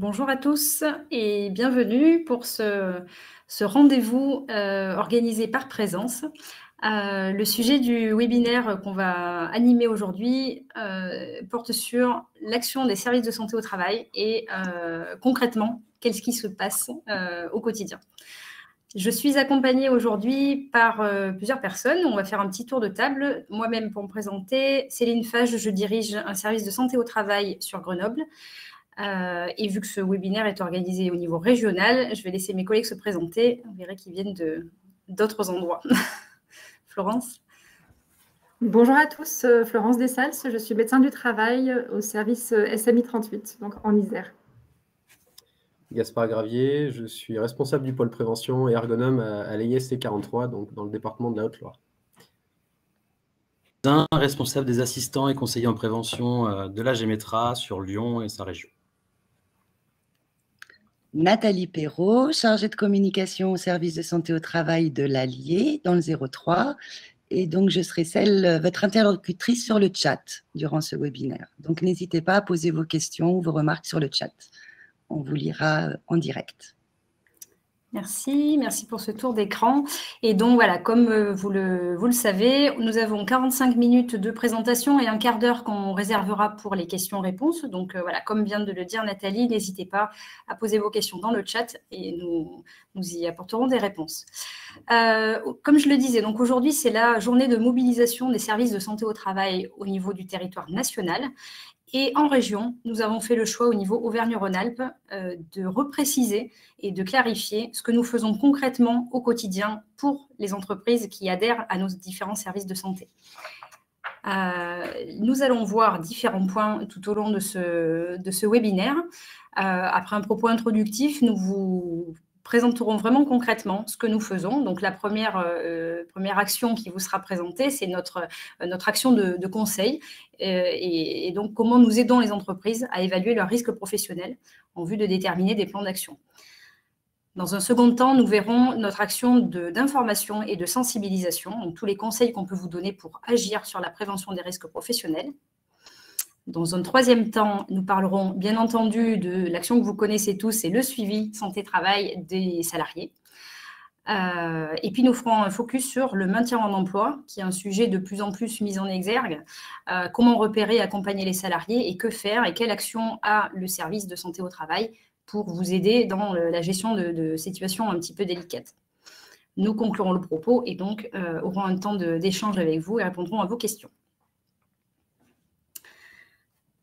Bonjour à tous et bienvenue pour ce rendez-vous organisé par Présence. Le sujet du webinaire qu'on va animer aujourd'hui porte sur l'action des services de santé au travail et concrètement, qu'est-ce qui se passe au quotidien. Je suis accompagnée aujourd'hui par plusieurs personnes. On va faire un petit tour de table. Moi-même, pour me présenter, Céline Fage, je dirige un service de santé au travail sur Grenoble. Et vu que ce webinaire est organisé au niveau régional, je vais laisser mes collègues se présenter. On verrait qu'ils viennent d'autres endroits. Florence. Bonjour à tous, Florence Dessals, je suis médecin du travail au service SMI 38, donc en Isère. Gaspard Gravier, je suis responsable du pôle prévention et ergonome à l'ISC 43, donc dans le département de la Haute-Loire. Responsable des assistants et conseillers en prévention de la Gémetra sur Lyon et sa région. Nathalie Perrault, chargée de communication au service de santé au travail de l'Allier dans le 03. Et donc, je serai votre interlocutrice sur le chat durant ce webinaire. Donc, n'hésitez pas à poser vos questions ou vos remarques sur le chat. On vous lira en direct. Merci pour ce tour d'écran. Et donc voilà, comme vous le savez, nous avons 45 minutes de présentation et un quart d'heure qu'on réservera pour les questions-réponses. Donc voilà, comme vient de le dire Nathalie, n'hésitez pas à poser vos questions dans le chat et nous y apporterons des réponses. Comme je le disais, donc aujourd'hui c'est la journée de mobilisation des services de santé au travail au niveau du territoire national. Et en région, nous avons fait le choix au niveau Auvergne-Rhône-Alpes de repréciser et de clarifier ce que nous faisons concrètement au quotidien pour les entreprises qui adhèrent à nos différents services de santé. Nous allons voir différents points tout au long de ce webinaire. Après un propos introductif, nous vous présenterons vraiment concrètement ce que nous faisons. Donc, la première action qui vous sera présentée, c'est notre action de conseil et donc comment nous aidons les entreprises à évaluer leurs risques professionnels en vue de déterminer des plans d'action. Dans un second temps, nous verrons notre action d'information et de sensibilisation, donc tous les conseils qu'on peut vous donner pour agir sur la prévention des risques professionnels. Dans un troisième temps, nous parlerons bien entendu de l'action que vous connaissez tous, c'est le suivi santé-travail des salariés. Et puis nous ferons un focus sur le maintien en emploi, qui est un sujet de plus en plus mis en exergue. Comment repérer et accompagner les salariés et que faire et quelle action a le service de santé au travail pour vous aider dans la gestion de situations un petit peu délicates. Nous conclurons le propos et donc aurons un temps d'échange avec vous et répondrons à vos questions.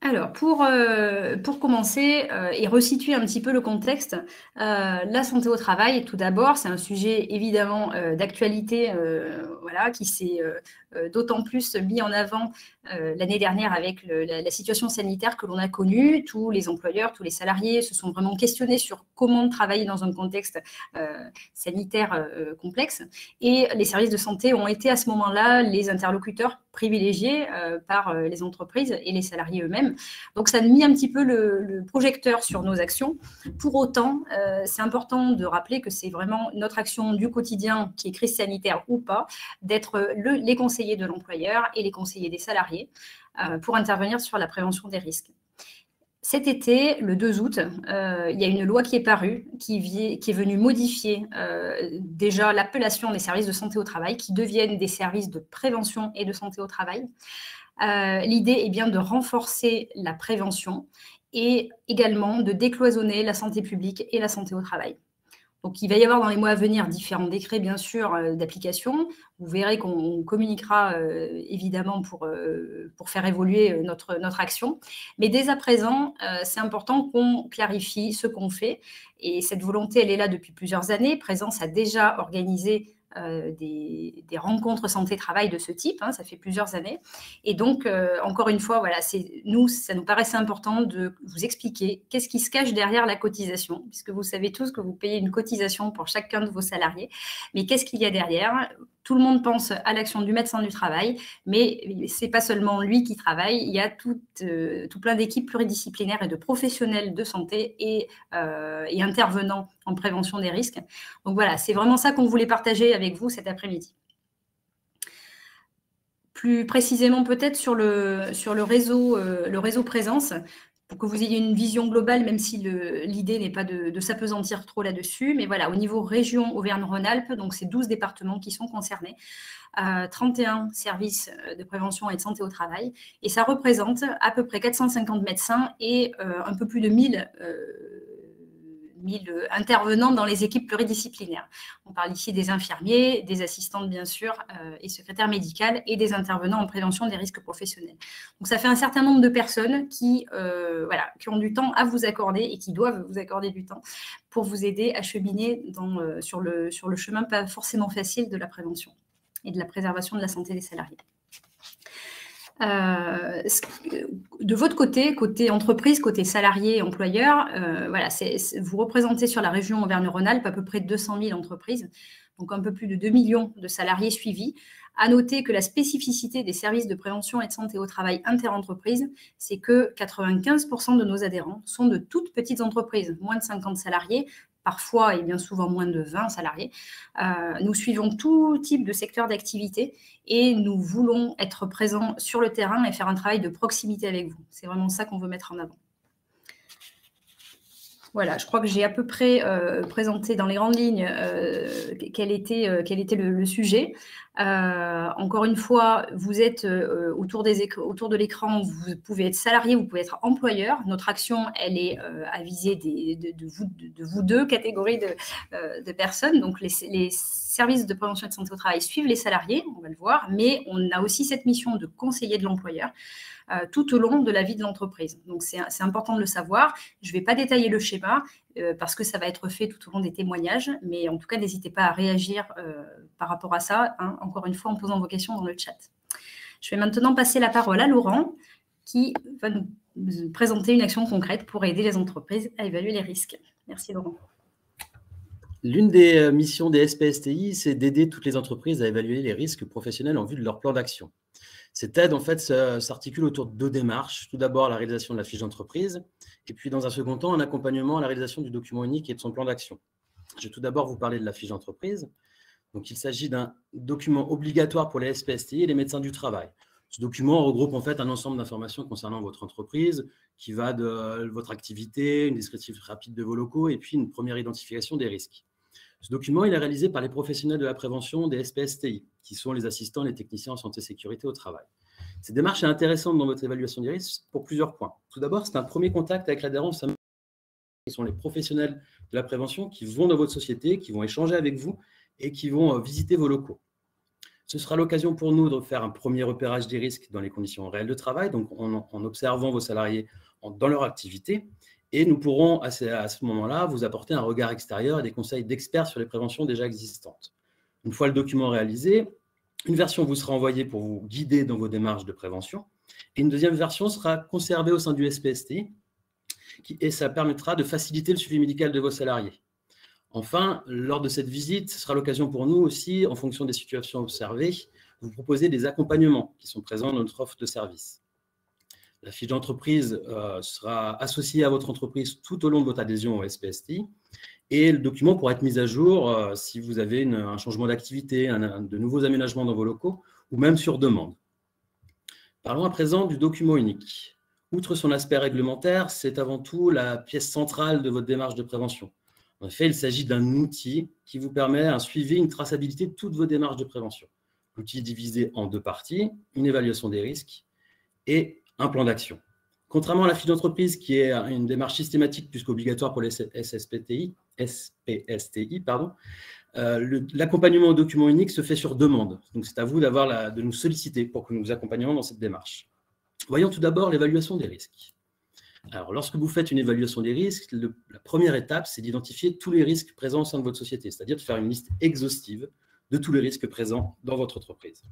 Alors, pour commencer et resituer un petit peu le contexte, la santé au travail, tout d'abord, c'est un sujet évidemment d'actualité voilà, qui s'est d'autant plus mis en avant l'année dernière avec la situation sanitaire que l'on a connue. Tous les employeurs, tous les salariés se sont vraiment questionnés sur comment travailler dans un contexte sanitaire complexe. Et les services de santé ont été à ce moment-là les interlocuteurs privilégiés par les entreprises et les salariés eux-mêmes. Donc, ça a mis un petit peu le projecteur sur nos actions. Pour autant, c'est important de rappeler que c'est vraiment notre action du quotidien, qui est crise sanitaire ou pas, d'être les conseillers de l'employeur et les conseillers des salariés pour intervenir sur la prévention des risques. Cet été, le 2 août, il y a une loi qui est parue, qui est venue modifier déjà l'appellation des services de santé au travail, qui deviennent des services de prévention et de santé au travail. L'idée est bien de renforcer la prévention et également de décloisonner la santé publique et la santé au travail. Donc, il va y avoir dans les mois à venir différents décrets, bien sûr, d'application. Vous verrez qu'on communiquera évidemment pour faire évoluer notre action. Mais dès à présent, c'est important qu'on clarifie ce qu'on fait. Et cette volonté, elle est là depuis plusieurs années. Présence a déjà organisé des rencontres santé-travail de ce type, hein, ça fait plusieurs années. Et donc, encore une fois, voilà, ça nous paraissait important de vous expliquer qu'est-ce qui se cache derrière la cotisation, puisque vous savez tous que vous payez une cotisation pour chacun de vos salariés. Mais qu'est-ce qu'il y a derrière ? Tout le monde pense à l'action du médecin du travail, mais ce n'est pas seulement lui qui travaille, il y a tout plein d'équipes pluridisciplinaires et de professionnels de santé et intervenants en prévention des risques. Donc voilà, c'est vraiment ça qu'on voulait partager avec vous cet après-midi. Plus précisément peut-être sur le réseau Présence. pour que vous ayez une vision globale, même si l'idée n'est pas de s'apesantir trop là-dessus. Mais voilà, au niveau région Auvergne-Rhône-Alpes, donc c'est 12 départements qui sont concernés, 31 services de prévention et de santé au travail, et ça représente à peu près 450 médecins et un peu plus de 1000 intervenants dans les équipes pluridisciplinaires. On parle ici des infirmiers, des assistantes bien sûr et secrétaires médicales et des intervenants en prévention des risques professionnels. Donc ça fait un certain nombre de personnes qui ont du temps à vous accorder et qui doivent vous accorder du temps pour vous aider à cheminer sur le chemin pas forcément facile de la prévention et de la préservation de la santé des salariés. De votre côté entreprise, côté salarié et employeur, vous représentez sur la région Auvergne-Rhône-Alpes à peu près 200 000 entreprises, donc un peu plus de 2 millions de salariés suivis. À noter que la spécificité des services de prévention et de santé au travail interentreprises, c'est que 95% de nos adhérents sont de toutes petites entreprises, moins de 50 salariés, parfois et bien souvent moins de 20 salariés. Nous suivons tout type de secteur d'activité et nous voulons être présents sur le terrain et faire un travail de proximité avec vous. C'est vraiment ça qu'on veut mettre en avant. Voilà, je crois que j'ai à peu près présenté dans les grandes lignes quel était le sujet. Encore une fois, vous êtes autour de l'écran, vous pouvez être salarié, vous pouvez être employeur. Notre action, elle est à viser de vous deux catégories de personnes. Donc, les services de prévention et de santé au travail suivent les salariés, on va le voir, mais on a aussi cette mission de conseiller de l'employeur tout au long de la vie de l'entreprise. Donc, c'est important de le savoir. Je ne vais pas détailler le schéma parce que ça va être fait tout au long des témoignages, mais en tout cas, n'hésitez pas à réagir par rapport à ça, hein, encore une fois, en posant vos questions dans le chat. Je vais maintenant passer la parole à Laurent, qui va nous présenter une action concrète pour aider les entreprises à évaluer les risques. Merci, Laurent. L'une des missions des SPSTI, c'est d'aider toutes les entreprises à évaluer les risques professionnels en vue de leur plan d'action. Cette aide, en fait, s'articule autour de 2 démarches. Tout d'abord, la réalisation de la fiche d'entreprise, et puis, dans un second temps, un accompagnement à la réalisation du document unique et de son plan d'action. Je vais tout d'abord vous parler de la fiche d'entreprise. Donc, il s'agit d'un document obligatoire pour les SPSTI et les médecins du travail. Ce document regroupe en fait un ensemble d'informations concernant votre entreprise qui va de votre activité, une descriptif rapide de vos locaux et puis une première identification des risques. Ce document il est réalisé par les professionnels de la prévention des SPSTI, qui sont les assistants, les techniciens en santé et sécurité au travail. Cette démarche est intéressante dans votre évaluation des risques pour plusieurs points. Tout d'abord, c'est un premier contact avec l'adhérent, qui sont les professionnels de la prévention qui vont dans votre société, qui vont échanger avec vous et qui vont visiter vos locaux. Ce sera l'occasion pour nous de faire un premier repérage des risques dans les conditions réelles de travail, donc en observant vos salariés dans leur activité. Et nous pourrons, à ce moment-là, vous apporter un regard extérieur et des conseils d'experts sur les préventions déjà existantes. Une fois le document réalisé, une version vous sera envoyée pour vous guider dans vos démarches de prévention. Et une deuxième version sera conservée au sein du SPSTI et ça permettra de faciliter le suivi médical de vos salariés. Enfin, lors de cette visite, ce sera l'occasion pour nous aussi, en fonction des situations observées, de vous proposer des accompagnements qui sont présents dans notre offre de service. La fiche d'entreprise sera associée à votre entreprise tout au long de votre adhésion au SPSTI et le document pourra être mis à jour si vous avez un changement d'activité, de nouveaux aménagements dans vos locaux ou même sur demande. Parlons à présent du document unique. Outre son aspect réglementaire, c'est avant tout la pièce centrale de votre démarche de prévention. En effet, il s'agit d'un outil qui vous permet un suivi, une traçabilité de toutes vos démarches de prévention. L'outil est divisé en 2 parties, une évaluation des risques et un plan d'action. Contrairement à la fiche d'entreprise, qui est une démarche systématique puisqu'obligatoire pour les SPSTI, l'accompagnement au document unique se fait sur demande. Donc, c'est à vous de nous solliciter pour que nous vous accompagnions dans cette démarche. Voyons tout d'abord l'évaluation des risques. Alors, lorsque vous faites une évaluation des risques, la première étape, c'est d'identifier tous les risques présents au sein de votre société, c'est-à-dire de faire une liste exhaustive de tous les risques présents dans votre entreprise.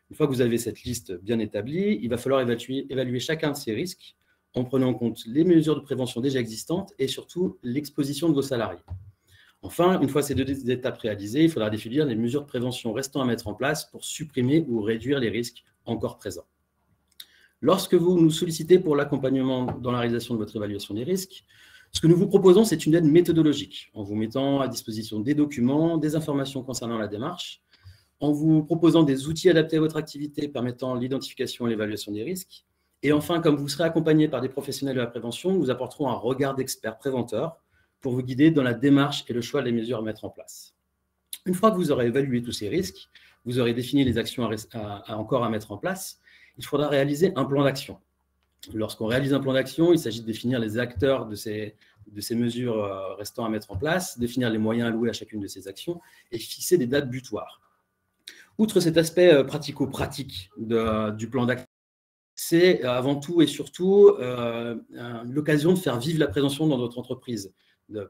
Une fois que vous avez cette liste bien établie, il va falloir évaluer chacun de ces risques en prenant en compte les mesures de prévention déjà existantes et surtout l'exposition de vos salariés. Enfin, une fois ces 2 étapes réalisées, il faudra définir les mesures de prévention restant à mettre en place pour supprimer ou réduire les risques encore présents. Lorsque vous nous sollicitez pour l'accompagnement dans la réalisation de votre évaluation des risques, ce que nous vous proposons, c'est une aide méthodologique, en vous mettant à disposition des documents, des informations concernant la démarche, en vous proposant des outils adaptés à votre activité permettant l'identification et l'évaluation des risques, Et enfin, comme vous serez accompagné par des professionnels de la prévention, nous apporterons un regard d'expert préventeur pour vous guider dans la démarche et le choix des mesures à mettre en place. Une fois que vous aurez évalué tous ces risques, vous aurez défini les actions à mettre en place, il faudra réaliser un plan d'action. Lorsqu'on réalise un plan d'action, il s'agit de définir les acteurs de ces mesures restant à mettre en place, définir les moyens alloués à chacune de ces actions et fixer des dates butoirs. Outre cet aspect pratico-pratique du plan d'action, c'est avant tout et surtout l'occasion de faire vivre la prévention dans notre entreprise.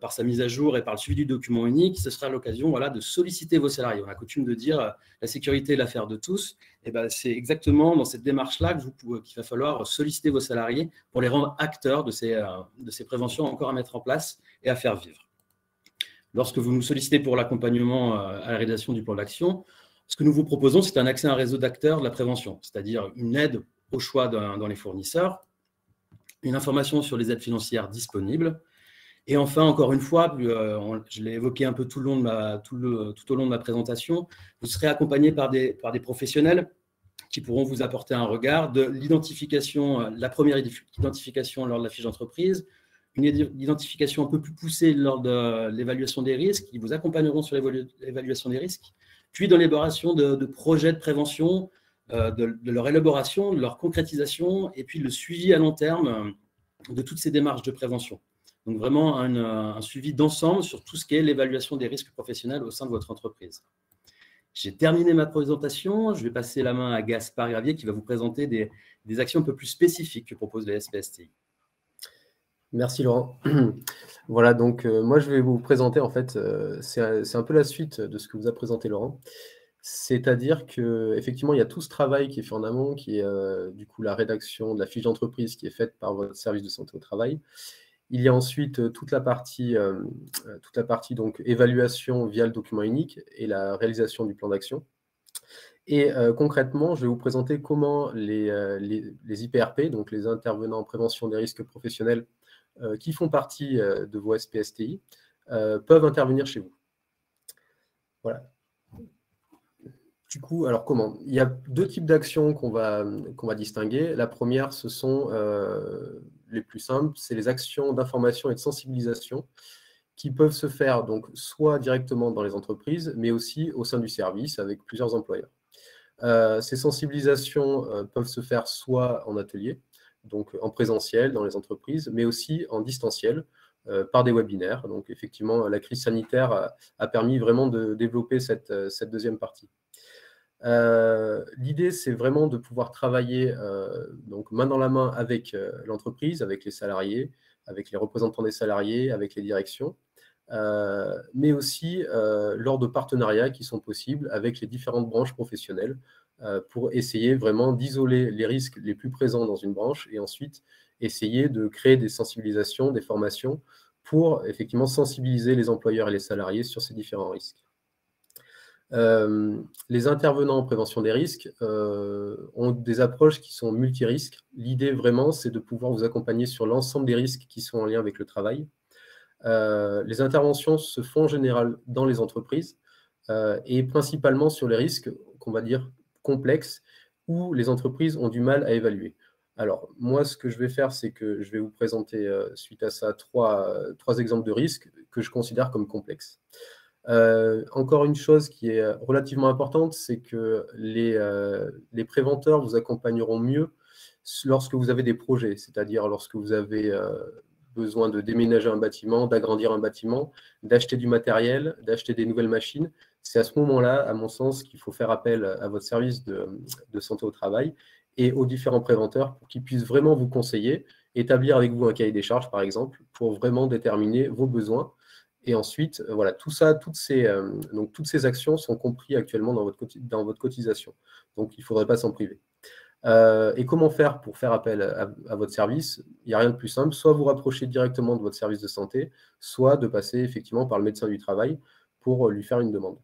Par sa mise à jour et par le suivi du document unique, ce sera l'occasion de solliciter vos salariés. On a coutume de dire la sécurité est l'affaire de tous. Et c'est exactement dans cette démarche-là qu'il va falloir solliciter vos salariés pour les rendre acteurs de ces préventions encore à mettre en place et à faire vivre. Lorsque vous nous sollicitez pour l'accompagnement à la réalisation du plan d'action, ce que nous vous proposons, c'est un accès à un réseau d'acteurs de la prévention, c'est-à-dire une aide au choix dans les fournisseurs, une information sur les aides financières disponibles. Et enfin, encore une fois, je l'ai évoqué un peu tout au long de ma présentation, vous serez accompagné par des professionnels qui pourront vous apporter un regard de l'identification, la première identification lors de la fiche d'entreprise, une identification un peu plus poussée lors de l'évaluation des risques, qui vous accompagneront sur l'évaluation des risques, puis dans l'élaboration de projets de prévention, de leur élaboration, de leur concrétisation, et puis le suivi à long terme de toutes ces démarches de prévention. Donc vraiment un suivi d'ensemble sur tout ce qui est l'évaluation des risques professionnels au sein de votre entreprise. J'ai terminé ma présentation, je vais passer la main à Gaspard Gravier qui va vous présenter des actions un peu plus spécifiques que propose les SPSTI. Merci Laurent. Voilà, donc moi je vais vous présenter, en fait, c'est un peu la suite de ce que vous a présenté Laurent. C'est-à-dire qu'effectivement, il y a tout ce travail qui est fait en amont, qui est du coup la rédaction de la fiche d'entreprise qui est faite par votre service de santé au travail. Il y a ensuite toute la partie donc, évaluation via le document unique et la réalisation du plan d'action. Et concrètement, je vais vous présenter comment les IPRP, donc les intervenants en prévention des risques professionnels, qui font partie de vos SPSTI, peuvent intervenir chez vous. Voilà. Du coup, alors comment? Il y a deux types d'actions qu'on va distinguer. La première, ce sont les plus simples, c'est les actions d'information et de sensibilisation qui peuvent se faire donc soit directement dans les entreprises, mais aussi au sein du service avec plusieurs employeurs. Ces sensibilisations peuvent se faire soit en atelier, donc en présentiel dans les entreprises, mais aussi en distanciel par des webinaires. Donc effectivement, la crise sanitaire a permis vraiment de développer cette deuxième partie. L'idée, c'est vraiment de pouvoir travailler donc main dans la main avec l'entreprise, avec les salariés, avec les représentants des salariés, avec les directions, mais aussi lors de partenariats qui sont possibles avec les différentes branches professionnelles pour essayer vraiment d'isoler les risques les plus présents dans une branche et ensuite essayer de créer des sensibilisations, des formations pour effectivement sensibiliser les employeurs et les salariés sur ces différents risques. Les intervenants en prévention des risques ont des approches qui sont multirisques. L'idée vraiment, c'est de pouvoir vous accompagner sur l'ensemble des risques qui sont en lien avec le travail. Les interventions se font en général dans les entreprises et principalement sur les risques qu'on va dire complexes où les entreprises ont du mal à évaluer. Alors, moi, ce que je vais faire, c'est que je vais vous présenter, suite à ça, trois exemples de risques que je considère comme complexes. Encore une chose qui est relativement importante, c'est que les préventeurs vous accompagneront mieux lorsque vous avez des projets, c'est-à-dire lorsque vous avez besoin de déménager un bâtiment, d'agrandir un bâtiment, d'acheter du matériel, d'acheter des nouvelles machines. C'est à ce moment-là, à mon sens, qu'il faut faire appel à votre service de santé au travail et aux différents préventeurs pour qu'ils puissent vraiment vous conseiller, établir avec vous un cahier des charges, par exemple, pour vraiment déterminer vos besoins. Et ensuite, voilà, tout ça, toutes ces actions sont comprises actuellement dans votre cotisation. Donc, il ne faudrait pas s'en priver. Et comment faire pour faire appel à votre service? Il n'y a rien de plus simple. Soit vous rapprochez directement de votre service de santé, soit de passer effectivement par le médecin du travail pour lui faire une demande.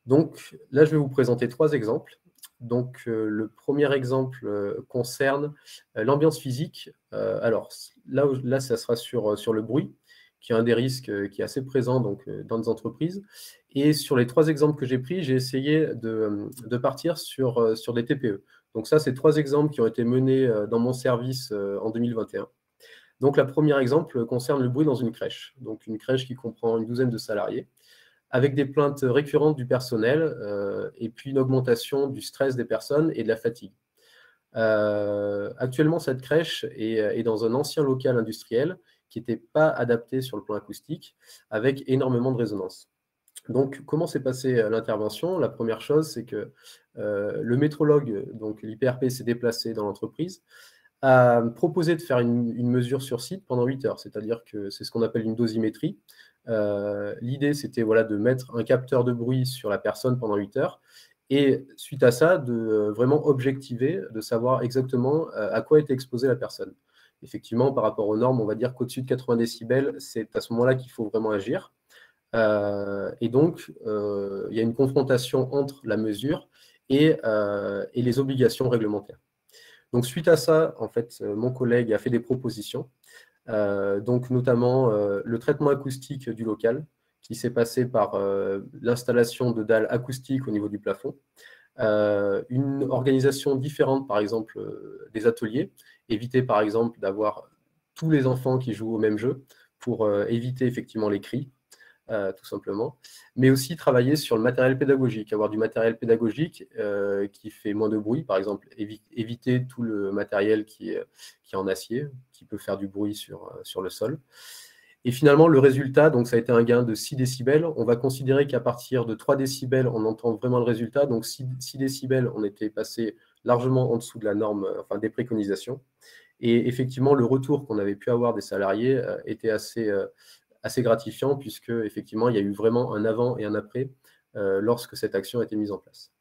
Donc, là, je vais vous présenter 3 exemples. Donc, le premier exemple concerne l'ambiance physique. Alors, là, ça sera sur le bruit, qui est un des risques qui est assez présent donc, dans les entreprises. Et sur les 3 exemples que j'ai pris, j'ai essayé de partir sur des TPE. Donc ça, c'est 3 exemples qui ont été menés dans mon service en 2021. Donc, le premier exemple concerne le bruit dans une crèche. Donc, une crèche qui comprend une douzaine de salariés, avec des plaintes récurrentes du personnel et puis une augmentation du stress des personnes et de la fatigue. Actuellement, cette crèche est dans un ancien local industriel qui n'était pas adapté sur le plan acoustique, avec énormément de résonance. Donc, comment s'est passée l'intervention? La première chose, c'est que le métrologue, donc l'IPRP, s'est déplacé dans l'entreprise, a proposé de faire une mesure sur site pendant 8 heures, c'est-à-dire que c'est ce qu'on appelle une dosimétrie. L'idée, c'était voilà, de mettre un capteur de bruit sur la personne pendant 8 heures, et suite à ça, de vraiment objectiver, de savoir exactement à quoi était exposée la personne. Effectivement, par rapport aux normes, on va dire qu'au-dessus de 80 décibels, c'est à ce moment-là qu'il faut vraiment agir. Et donc, il y a une confrontation entre la mesure et les obligations réglementaires. Donc, suite à ça, en fait, mon collègue a fait des propositions, donc notamment le traitement acoustique du local, qui s'est passé par l'installation de dalles acoustiques au niveau du plafond, une organisation différente, par exemple, des ateliers, éviter, par exemple, d'avoir tous les enfants qui jouent au même jeu pour éviter effectivement les cris, tout simplement, mais aussi travailler sur le matériel pédagogique, avoir du matériel pédagogique qui fait moins de bruit, par exemple, éviter tout le matériel qui est en acier, qui peut faire du bruit sur le sol. Et finalement, le résultat, donc ça a été un gain de 6 décibels. On va considérer qu'à partir de 3 décibels, on entend vraiment le résultat. Donc 6 décibels, on était passé largement en dessous de la norme, enfin des préconisations. Et effectivement, le retour qu'on avait pu avoir des salariés était assez gratifiant, puisque effectivement, il y a eu vraiment un avant et un après lorsque cette action a été mise en place.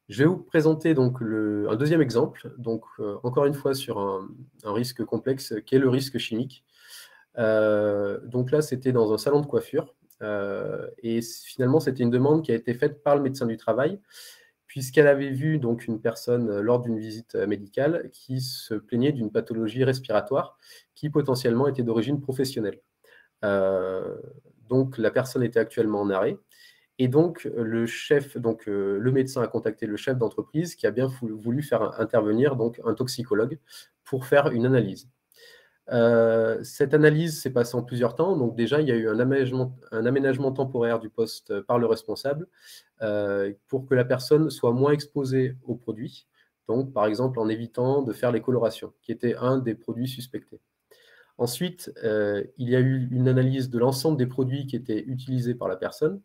Je vais vous présenter donc un deuxième exemple, donc encore une fois sur un risque complexe, qui est le risque chimique. Donc là, c'était dans un salon de coiffure, et finalement, c'était une demande qui a été faite par le médecin du travail, puisqu'elle avait vu donc une personne lors d'une visite médicale qui se plaignait d'une pathologie respiratoire qui potentiellement était d'origine professionnelle. Donc la personne était actuellement en arrêt, et donc le médecin a contacté le chef d'entreprise qui a bien voulu faire intervenir donc un toxicologue pour faire une analyse. Cette analyse s'est passée en plusieurs temps. Donc déjà, il y a eu un aménagement temporaire du poste par le responsable pour que la personne soit moins exposée aux produits. Donc, par exemple, en évitant de faire les colorations, qui était un des produits suspectés. Ensuite, il y a eu une analyse de l'ensemble des produits qui étaient utilisés par la personne.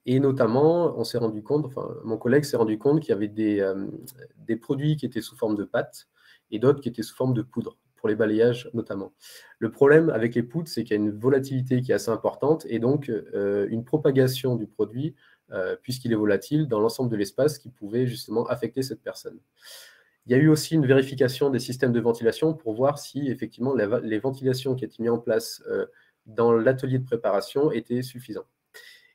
Et notamment, on s'est rendu compte, enfin, mon collègue s'est rendu compte qu'il y avait des produits qui étaient sous forme de pâte et d'autres qui étaient sous forme de poudre, pour les balayages notamment. Le problème avec les poudres, c'est qu'il y a une volatilité qui est assez importante et donc une propagation du produit, puisqu'il est volatile, dans l'ensemble de l'espace qui pouvait justement affecter cette personne. Il y a eu aussi une vérification des systèmes de ventilation pour voir si effectivement les ventilations qui étaient mises en place dans l'atelier de préparation étaient suffisantes.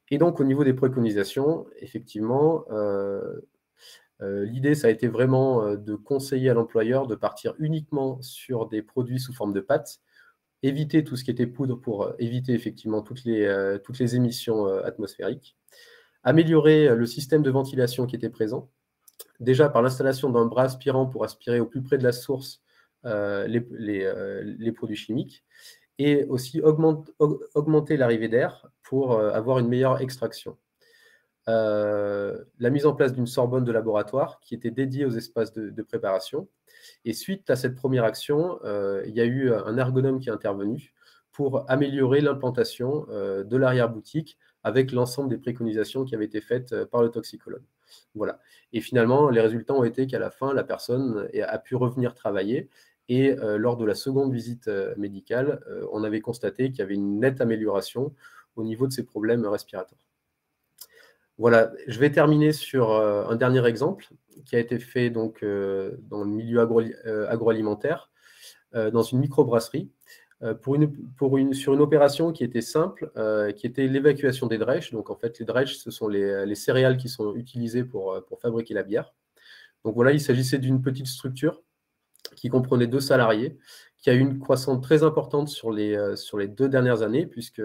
Et donc, au niveau des préconisations, effectivement, l'idée, ça a été vraiment de conseiller à l'employeur de partir uniquement sur des produits sous forme de pâte, éviter tout ce qui était poudre pour éviter effectivement toutes les émissions atmosphériques, améliorer le système de ventilation qui était présent, déjà par l'installation d'un bras aspirant pour aspirer au plus près de la source les produits chimiques, et aussi augmenter l'arrivée d'air pour avoir une meilleure extraction. La mise en place d'une sorbonne de laboratoire qui était dédiée aux espaces de préparation. Et suite à cette première action, il y a eu un ergonome qui est intervenu pour améliorer l'implantation de l'arrière-boutique avec l'ensemble des préconisations qui avaient été faites par le toxicologue. Voilà. Et finalement, les résultats ont été qu'à la fin, la personne a pu revenir travailler. Et lors de la seconde visite médicale, on avait constaté qu'il y avait une nette amélioration au niveau de ses problèmes respiratoires. Voilà, je vais terminer sur un dernier exemple qui a été fait donc, dans le milieu agroalimentaire, dans une microbrasserie, sur une opération qui était simple, qui était l'évacuation des drèches. Donc en fait, les drèches, ce sont les céréales qui sont utilisées pour fabriquer la bière. Donc voilà, il s'agissait d'une petite structure qui comprenait 2 salariés, qui a eu une croissance très importante sur les 2 dernières années, puisque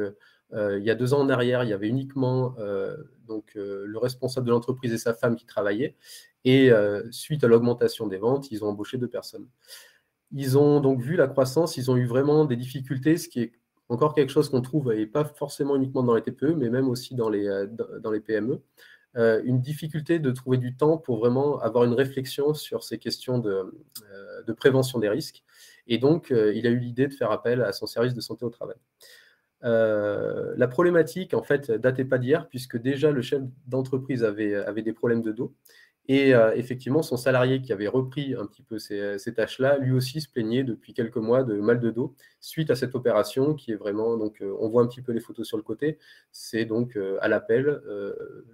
il y a 2 ans en arrière, il y avait uniquement donc, le responsable de l'entreprise et sa femme qui travaillaient. Et suite à l'augmentation des ventes, ils ont embauché 2 personnes. Ils ont donc vu la croissance, ils ont eu vraiment des difficultés, ce qui est encore quelque chose qu'on trouve, et pas forcément uniquement dans les TPE, mais même aussi dans les PME. Une difficulté de trouver du temps pour vraiment avoir une réflexion sur ces questions de prévention des risques. Et donc, il a eu l'idée de faire appel à son service de santé au travail. La problématique, en fait, datait pas d'hier, puisque déjà le chef d'entreprise avait des problèmes de dos. Et effectivement, son salarié qui avait repris un petit peu ces tâches-là, lui aussi se plaignait depuis quelques mois de mal de dos suite à cette opération qui est vraiment, donc on voit un petit peu les photos sur le côté, c'est donc à l'appel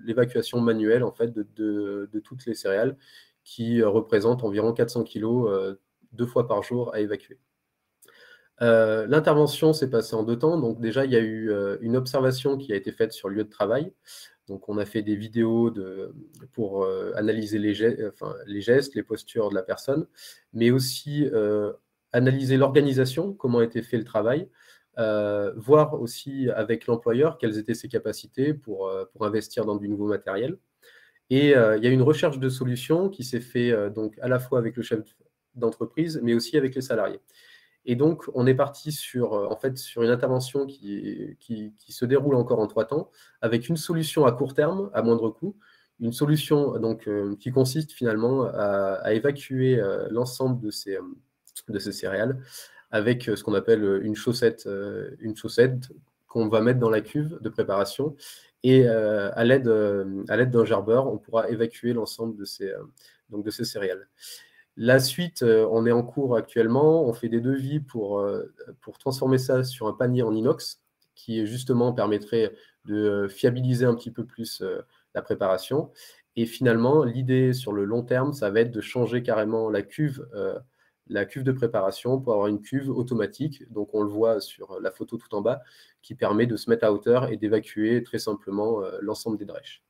l'évacuation manuelle en fait de toutes les céréales qui représentent environ 400 kg 2 fois par jour à évacuer. L'intervention s'est passée en 2 temps. Donc déjà, il y a eu une observation qui a été faite sur le lieu de travail. Donc on a fait des vidéos pour analyser les gestes, les postures de la personne, mais aussi analyser l'organisation, comment était fait le travail, voir aussi avec l'employeur quelles étaient ses capacités pour investir dans du nouveau matériel. Et il y a une recherche de solutions qui s'est fait donc à la fois avec le chef d'entreprise, mais aussi avec les salariés. Et donc, on est parti sur une intervention qui se déroule encore en 3 temps, avec une solution à court terme, à moindre coût, une solution donc, qui consiste finalement à évacuer l'ensemble de ces céréales avec ce qu'on appelle une chaussette qu'on va mettre dans la cuve de préparation. Et à l'aide d'un gerbeur, on pourra évacuer l'ensemble de ces céréales. La suite, on est en cours actuellement, on fait des devis pour transformer ça sur un panier en inox qui justement permettrait de fiabiliser un petit peu plus la préparation. Et finalement, l'idée sur le long terme, ça va être de changer carrément la cuve de préparation pour avoir une cuve automatique. Donc on le voit sur la photo tout en bas, qui permet de se mettre à hauteur et d'évacuer très simplement l'ensemble des drèches.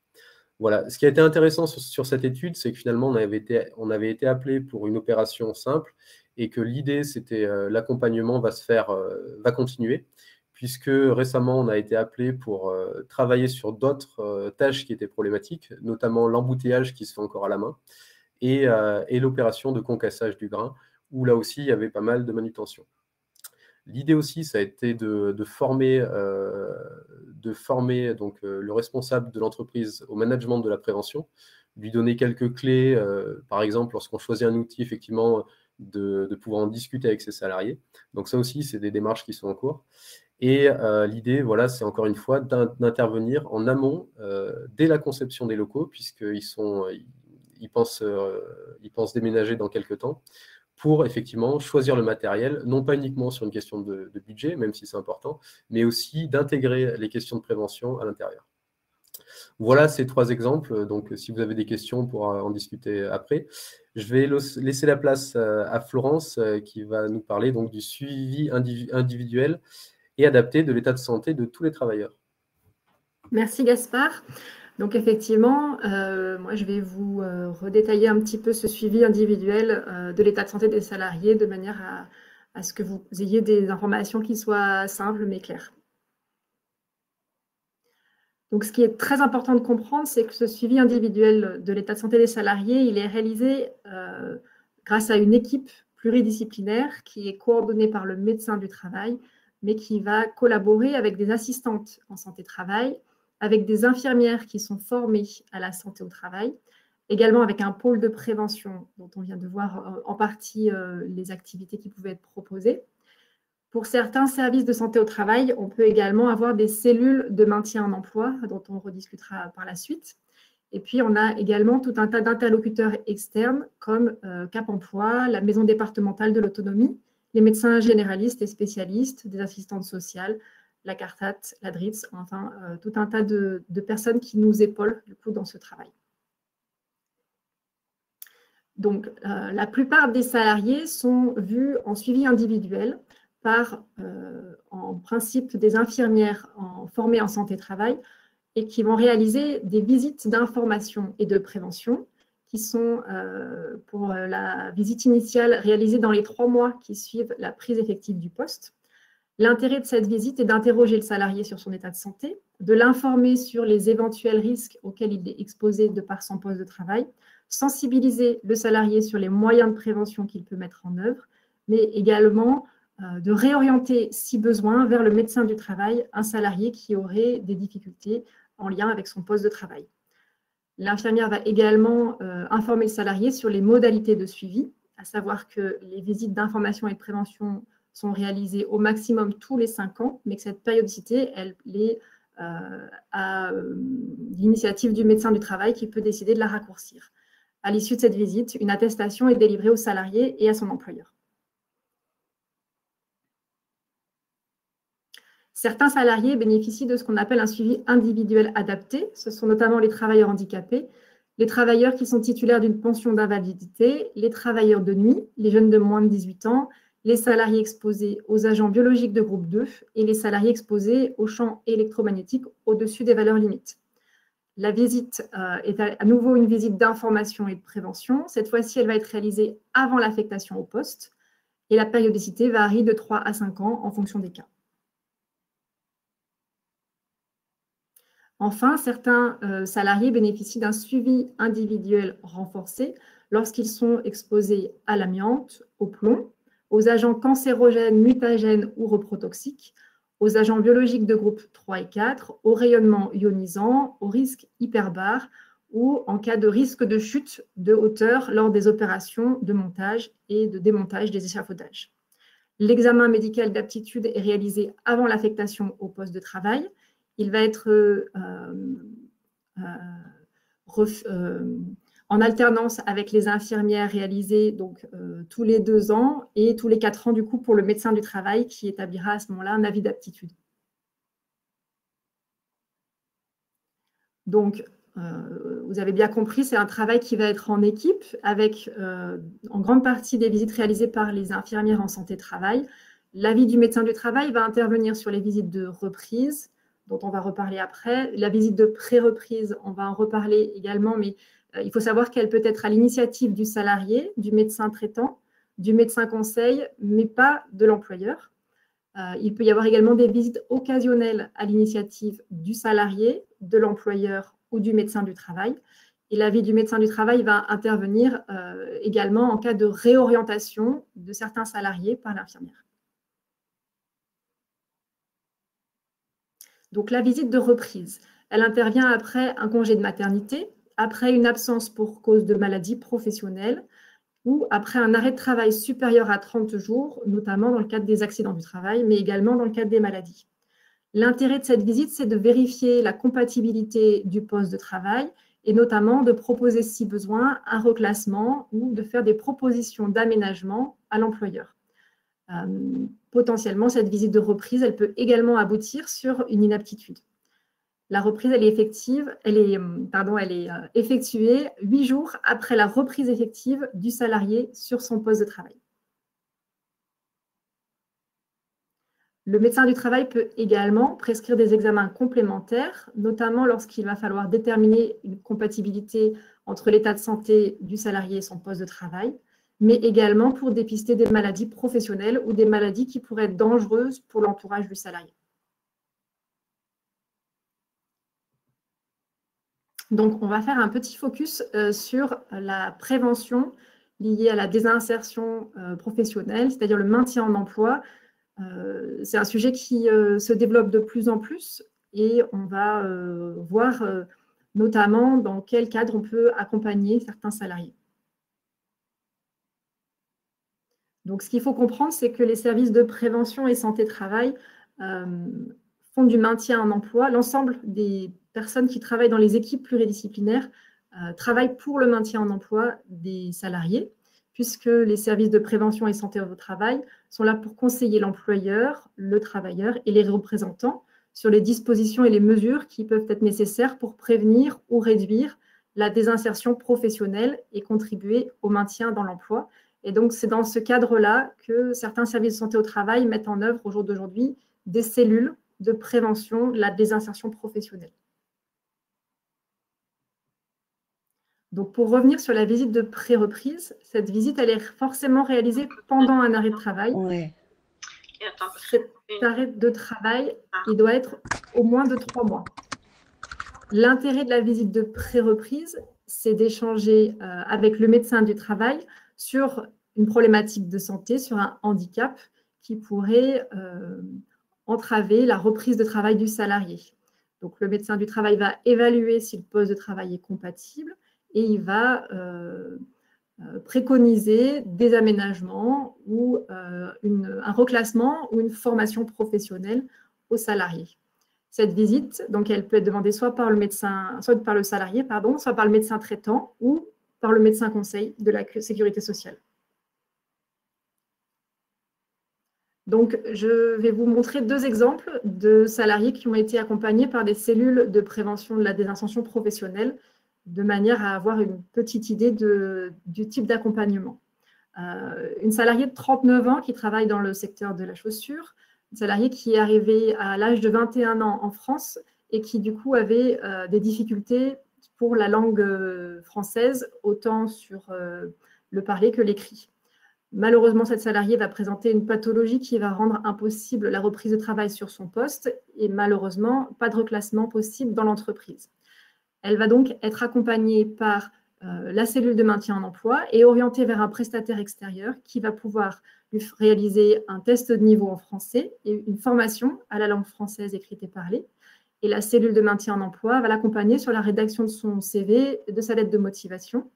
Voilà. Ce qui a été intéressant sur cette étude, c'est que finalement, on avait été appelé pour une opération simple et que l'idée, c'était l'accompagnement va continuer, puisque récemment, on a été appelé pour travailler sur d'autres tâches qui étaient problématiques, notamment l'embouteillage qui se fait encore à la main et l'opération de concassage du grain, où là aussi, il y avait pas mal de manutention. L'idée aussi, ça a été de former donc, le responsable de l'entreprise au management de la prévention, lui donner quelques clés, par exemple, lorsqu'on choisit un outil, effectivement, de pouvoir en discuter avec ses salariés. Donc ça aussi, c'est des démarches qui sont en cours. Et l'idée, voilà, c'est encore une fois d'intervenir en amont dès la conception des locaux, puisqu'ils pensent déménager dans quelques temps, pour effectivement choisir le matériel, non pas uniquement sur une question de budget, même si c'est important, mais aussi d'intégrer les questions de prévention à l'intérieur. Voilà ces 3 exemples. Donc, si vous avez des questions, on pourra en discuter après. Je vais laisser la place à Florence qui va nous parler donc, du suivi individuel et adapté de l'état de santé de tous les travailleurs. Merci Gaspard. Donc effectivement, moi je vais vous redétailler un petit peu ce suivi individuel de l'état de santé des salariés de manière à ce que vous ayez des informations qui soient simples mais claires. Donc ce qui est très important de comprendre, c'est que ce suivi individuel de l'état de santé des salariés, il est réalisé grâce à une équipe pluridisciplinaire qui est coordonnée par le médecin du travail, mais qui va collaborer avec des assistantes en santé-travail, avec des infirmières qui sont formées à la santé au travail, également avec un pôle de prévention dont on vient de voir en partie les activités qui pouvaient être proposées. Pour certains services de santé au travail, on peut également avoir des cellules de maintien en emploi dont on rediscutera par la suite. Et puis, on a également tout un tas d'interlocuteurs externes comme Cap Emploi, la Maison départementale de l'autonomie, les médecins généralistes et spécialistes, des assistantes sociales, la CARTAT, la DRITS, enfin tout un tas de personnes qui nous épaulent du coup dans ce travail. Donc, la plupart des salariés sont vus en suivi individuel par, en principe, des infirmières formées en santé-travail et qui vont réaliser des visites d'information et de prévention qui sont, pour la visite initiale, réalisées dans les 3 mois qui suivent la prise effective du poste. L'intérêt de cette visite est d'interroger le salarié sur son état de santé, de l'informer sur les éventuels risques auxquels il est exposé de par son poste de travail, sensibiliser le salarié sur les moyens de prévention qu'il peut mettre en œuvre, mais également de réorienter, si besoin, vers le médecin du travail un salarié qui aurait des difficultés en lien avec son poste de travail. L'infirmière va également informer le salarié sur les modalités de suivi, à savoir que les visites d'information et de prévention sont réalisées au maximum tous les 5 ans, mais que cette périodicité, elle est à l'initiative du médecin du travail qui peut décider de la raccourcir. À l'issue de cette visite, une attestation est délivrée au salarié et à son employeur. Certains salariés bénéficient de ce qu'on appelle un suivi individuel adapté. Ce sont notamment les travailleurs handicapés, les travailleurs qui sont titulaires d'une pension d'invalidité, les travailleurs de nuit, les jeunes de moins de 18 ans, les salariés exposés aux agents biologiques de groupe 2 et les salariés exposés aux champs électromagnétiques au-dessus des valeurs limites. La visite est à nouveau une visite d'information et de prévention. Cette fois-ci, elle va être réalisée avant l'affectation au poste et la périodicité varie de 3 à 5 ans en fonction des cas. Enfin, certains salariés bénéficient d'un suivi individuel renforcé lorsqu'ils sont exposés à l'amiante, au plomb, aux agents cancérogènes, mutagènes ou reprotoxiques, aux agents biologiques de groupe 3 et 4, au rayonnement ionisant, au risque hyperbare ou en cas de risque de chute de hauteur lors des opérations de montage et de démontage des échafaudages. L'examen médical d'aptitude est réalisé avant l'affectation au poste de travail. Il va être en alternance avec les infirmières réalisé donc, tous les 2 ans et tous les 4 ans du coup pour le médecin du travail qui établira à ce moment-là un avis d'aptitude. Donc, vous avez bien compris, c'est un travail qui va être en équipe avec en grande partie des visites réalisées par les infirmières en santé-travail. L'avis du médecin du travail va intervenir sur les visites de reprise, dont on va reparler après. La visite de pré-reprise, on va en reparler également, mais il faut savoir qu'elle peut être à l'initiative du salarié, du médecin traitant, du médecin conseil, mais pas de l'employeur. Il peut y avoir également des visites occasionnelles à l'initiative du salarié, de l'employeur ou du médecin du travail. Et l'avis du médecin du travail va intervenir également en cas de réorientation de certains salariés par l'infirmière. Donc, la visite de reprise, elle intervient après un congé de maternité, après une absence pour cause de maladie professionnelle ou après un arrêt de travail supérieur à 30 jours, notamment dans le cadre des accidents du travail, mais également dans le cadre des maladies. L'intérêt de cette visite, c'est de vérifier la compatibilité du poste de travail et notamment de proposer, si besoin, un reclassement ou de faire des propositions d'aménagement à l'employeur. Potentiellement, cette visite de reprise, elle peut également aboutir sur une inaptitude. La reprise, elle est effectuée 8 jours après la reprise effective du salarié sur son poste de travail. Le médecin du travail peut également prescrire des examens complémentaires, notamment lorsqu'il va falloir déterminer une compatibilité entre l'état de santé du salarié et son poste de travail, mais également pour dépister des maladies professionnelles ou des maladies qui pourraient être dangereuses pour l'entourage du salarié. Donc, on va faire un petit focus sur la prévention liée à la désinsertion professionnelle, c'est-à-dire le maintien en emploi. C'est un sujet qui se développe de plus en plus et on va voir notamment dans quel cadre on peut accompagner certains salariés. Donc, ce qu'il faut comprendre, c'est que les services de prévention et santé-travail font du maintien en emploi. L'ensemble des personnes qui travaillent dans les équipes pluridisciplinaires travaillent pour le maintien en emploi des salariés, puisque les services de prévention et santé au travail sont là pour conseiller l'employeur, le travailleur et les représentants sur les dispositions et les mesures qui peuvent être nécessaires pour prévenir ou réduire la désinsertion professionnelle et contribuer au maintien dans l'emploi. Et donc, c'est dans ce cadre-là que certains services de santé au travail mettent en œuvre au jour d'aujourd'hui des cellules de prévention de la désinsertion professionnelle. Donc, pour revenir sur la visite de pré-reprise, cette visite, elle est forcément réalisée pendant un arrêt de travail. Ouais. cet arrêt de travail, il doit être au moins de 3 mois. L'intérêt de la visite de pré-reprise, c'est d'échanger avec le médecin du travail sur une problématique de santé, sur un handicap qui pourrait entraver la reprise de travail du salarié. Donc, le médecin du travail va évaluer si le poste de travail est compatible et il va préconiser des aménagements ou un reclassement ou une formation professionnelle aux salariés. Cette visite, donc, elle peut être demandée soit par le médecin, soit par le salarié, pardon, soit par le médecin traitant ou par le médecin conseil de la sécurité sociale. Donc, je vais vous montrer 2 exemples de salariés qui ont été accompagnés par des cellules de prévention de la désinsertion professionnelle, de manière à avoir une petite idée du type d'accompagnement. Une salariée de 39 ans qui travaille dans le secteur de la chaussure, une salariée qui est arrivée à l'âge de 21 ans en France et qui, du coup, avait des difficultés pour la langue française, autant sur le parler que l'écrit. Malheureusement, cette salariée va présenter une pathologie qui va rendre impossible la reprise de travail sur son poste et malheureusement, pas de reclassement possible dans l'entreprise. Elle va donc être accompagnée par la cellule de maintien en emploi et orientée vers un prestataire extérieur qui va pouvoir lui réaliser un test de niveau en français et une formation à la langue française écrite et parlée. Et la cellule de maintien en emploi va l'accompagner sur la rédaction de son CV et de sa lettre de motivation.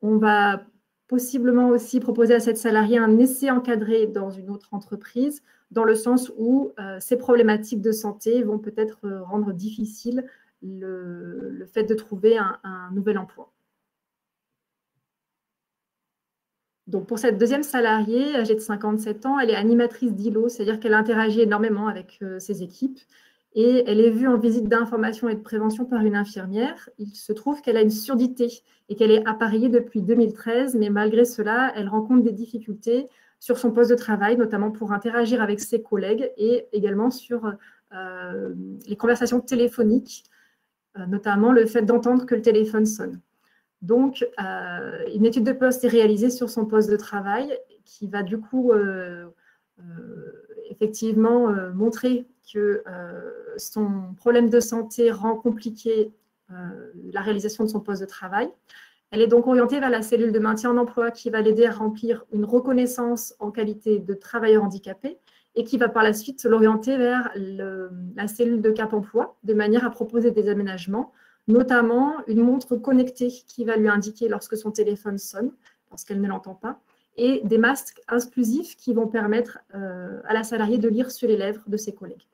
On va possiblement aussi proposer à cette salariée un essai encadré dans une autre entreprise, dans le sens où ces problématiques de santé vont peut-être rendre difficile le fait de trouver un nouvel emploi. Donc, pour cette deuxième salariée, âgée de 57 ans, elle est animatrice d'îlot, c'est-à-dire qu'elle interagit énormément avec ses équipes et elle est vue en visite d'information et de prévention par une infirmière. Il se trouve qu'elle a une surdité et qu'elle est appareillée depuis 2013, mais malgré cela, elle rencontre des difficultés sur son poste de travail, notamment pour interagir avec ses collègues et également sur les conversations téléphoniques, notamment le fait d'entendre que le téléphone sonne. Donc, une étude de poste est réalisée sur son poste de travail qui va du coup effectivement montrer que son problème de santé rend compliqué la réalisation de son poste de travail. Elle est donc orientée vers la cellule de maintien en emploi qui va l'aider à remplir une reconnaissance en qualité de travailleur handicapé et qui va par la suite l'orienter vers la cellule de Cap Emploi de manière à proposer des aménagements, notamment une montre connectée qui va lui indiquer lorsque son téléphone sonne, lorsqu'elle ne l'entend pas, et des masques inclusifs qui vont permettre à la salariée de lire sur les lèvres de ses collègues.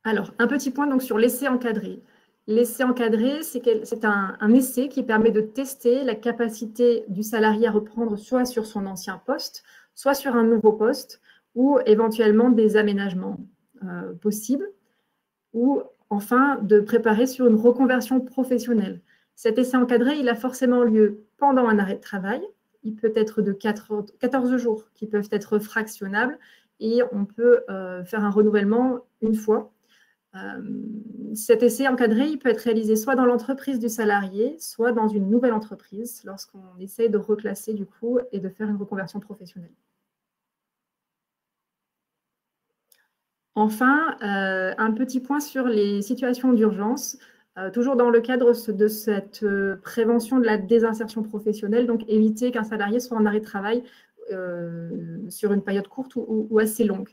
Alors, un petit point donc sur l'essai encadré. L'essai encadré, c'est un essai qui permet de tester la capacité du salarié à reprendre soit sur son ancien poste, soit sur un nouveau poste, ou éventuellement des aménagements possibles, ou enfin de préparer sur une reconversion professionnelle. Cet essai encadré, il a forcément lieu pendant un arrêt de travail. Il peut être de 14 jours qui peuvent être fractionnables et on peut faire un renouvellement une fois. Cet essai encadré, il peut être réalisé soit dans l'entreprise du salarié, soit dans une nouvelle entreprise lorsqu'on essaie de reclasser du coup et de faire une reconversion professionnelle. Enfin, un petit point sur les situations d'urgence, toujours dans le cadre de cette prévention de la désinsertion professionnelle, donc éviter qu'un salarié soit en arrêt de travail sur une période courte ou assez longue.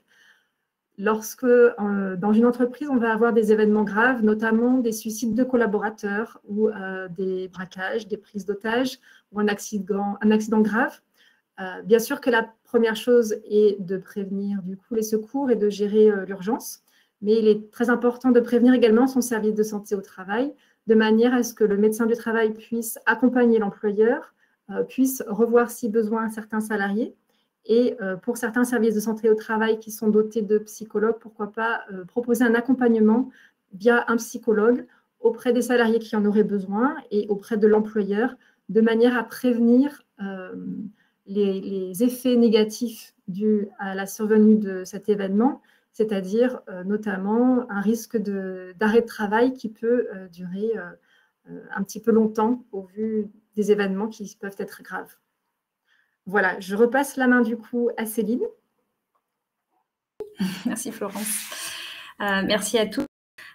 Lorsque, dans une entreprise, on va avoir des événements graves, notamment des suicides de collaborateurs ou des braquages, des prises d'otages ou un accident grave, bien sûr que la première chose est de prévenir du coup les secours et de gérer l'urgence, mais il est très important de prévenir également son service de santé au travail, de manière à ce que le médecin du travail puisse accompagner l'employeur, puisse revoir si besoin certains salariés, et pour certains services de santé au travail qui sont dotés de psychologues, pourquoi pas proposer un accompagnement via un psychologue auprès des salariés qui en auraient besoin et auprès de l'employeur, de manière à prévenir les effets négatifs dus à la survenue de cet événement, c'est-à-dire notamment un risque d'arrêt de travail qui peut durer un petit peu longtemps au vu des événements qui peuvent être graves. Voilà, je repasse la main du coup à Céline. Merci Florence. Merci à tous.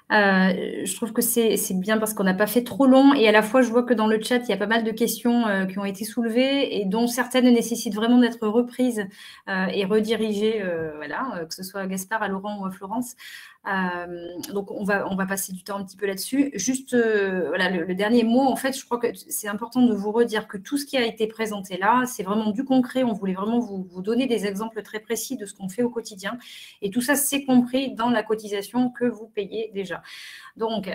Je trouve que c'est bien parce qu'on n'a pas fait trop long et à la fois je vois que dans le chat il y a pas mal de questions qui ont été soulevées et dont certaines nécessitent vraiment d'être reprises et redirigées, voilà, que ce soit à Gaspard, à Laurent ou à Florence. Donc on va passer du temps un petit peu là-dessus. Juste voilà, le dernier mot, en fait, je crois que c'est important de vous redire que tout ce qui a été présenté là, c'est vraiment du concret. On voulait vraiment vous donner des exemples très précis de ce qu'on fait au quotidien. Et tout ça, c'est compris dans la cotisation que vous payez déjà. Donc,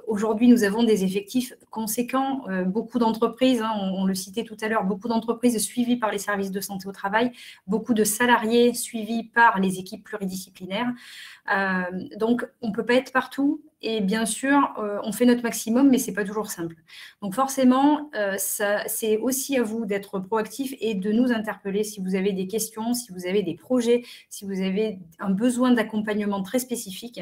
aujourd'hui, nous avons des effectifs conséquents, beaucoup d'entreprises, hein, on le citait tout à l'heure, beaucoup d'entreprises suivies par les services de santé au travail, beaucoup de salariés suivis par les équipes pluridisciplinaires. Donc, on ne peut pas être partout et bien sûr, on fait notre maximum, mais ce n'est pas toujours simple. Donc, forcément, c'est aussi à vous d'être proactif et de nous interpeller si vous avez des questions, si vous avez des projets, si vous avez un besoin d'accompagnement très spécifique.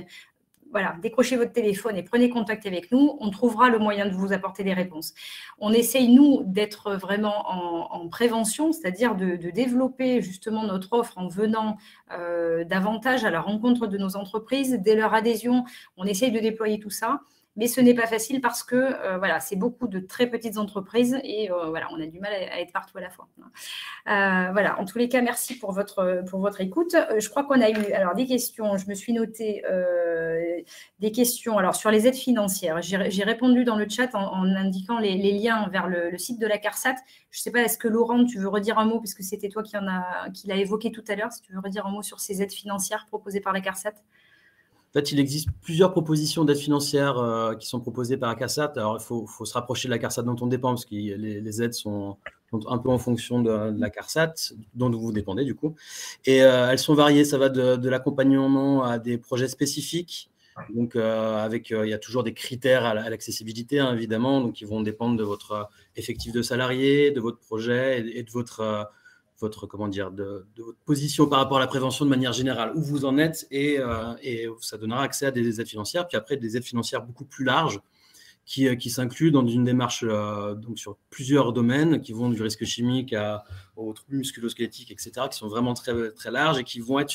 Voilà, décrochez votre téléphone et prenez contact avec nous. On trouvera le moyen de vous apporter des réponses. On essaye, nous, d'être vraiment en prévention, c'est-à-dire de développer justement notre offre en venant davantage à la rencontre de nos entreprises. Dès leur adhésion, on essaye de déployer tout ça. Mais ce n'est pas facile parce que voilà, c'est beaucoup de très petites entreprises et voilà, on a du mal à être partout à la fois. Voilà, en tous les cas, merci pour votre écoute. Je crois qu'on a eu alors des questions. Je me suis noté des questions. Alors sur les aides financières, j'ai répondu dans le chat en indiquant les liens vers le site de la CARSAT. Je ne sais pas, est-ce que Laurent, tu veux redire un mot puisque c'était toi qui l'a évoqué tout à l'heure. Si tu veux redire un mot sur ces aides financières proposées par la CARSAT. En fait, il existe plusieurs propositions d'aide financière qui sont proposées par la CARSAT. Alors, il faut se rapprocher de la CARSAT dont on dépend, parce que les aides sont un peu en fonction de la CARSAT, dont vous dépendez du coup. Et elles sont variées, ça va de l'accompagnement à des projets spécifiques. Donc, il y a toujours des critères à l'accessibilité, hein, évidemment, donc qui vont dépendre de votre effectif de salariés, de votre projet et de votre position par rapport à la prévention de manière générale, où vous en êtes, et ça donnera accès à des aides financières, puis après des aides financières beaucoup plus larges qui s'incluent dans une démarche donc sur plusieurs domaines, qui vont du risque chimique aux troubles musculo-squelettiques, etc., qui sont vraiment très, très larges et qui vont être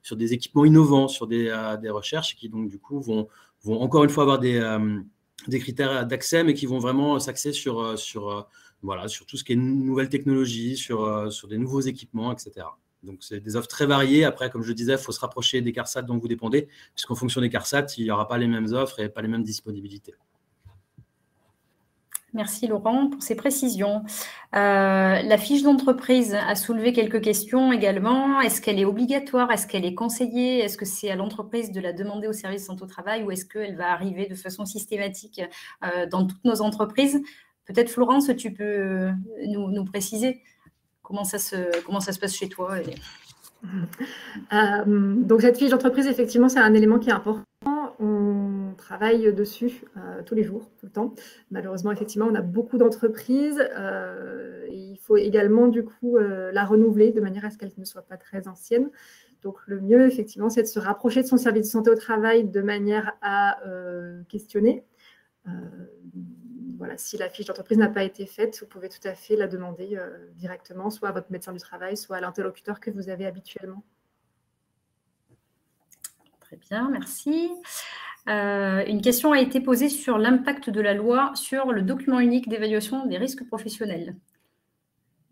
sur des équipements innovants, sur des recherches qui donc du coup vont encore une fois avoir des critères d'accès, mais qui vont vraiment s'axer sur tout ce qui est nouvelles technologies, sur des nouveaux équipements, etc. Donc, c'est des offres très variées. Après, comme je le disais, il faut se rapprocher des CARSAT dont vous dépendez, puisqu'en fonction des CARSAT, il n'y aura pas les mêmes offres et pas les mêmes disponibilités. Merci Laurent pour ces précisions. La fiche d'entreprise a soulevé quelques questions également. Est-ce qu'elle est obligatoire? Est-ce qu'elle est conseillée? Est-ce que c'est à l'entreprise de la demander au service de santé au travail ou est-ce qu'elle va arriver de façon systématique dans toutes nos entreprises? Peut-être Florence, tu peux nous préciser comment ça se passe chez toi Donc cette fiche d'entreprise, effectivement, c'est un élément qui est important. On travaille dessus tous les jours, tout le temps. Malheureusement, effectivement, on a beaucoup d'entreprises. Il faut également, du coup, la renouveler de manière à ce qu'elle ne soit pas très ancienne. Donc, le mieux, effectivement, c'est de se rapprocher de son service de santé au travail de manière à questionner. Voilà, si la fiche d'entreprise n'a pas été faite, vous pouvez tout à fait la demander directement, soit à votre médecin du travail, soit à l'interlocuteur que vous avez habituellement. Très bien, merci. Une question a été posée sur l'impact de la loi sur le document unique d'évaluation des risques professionnels.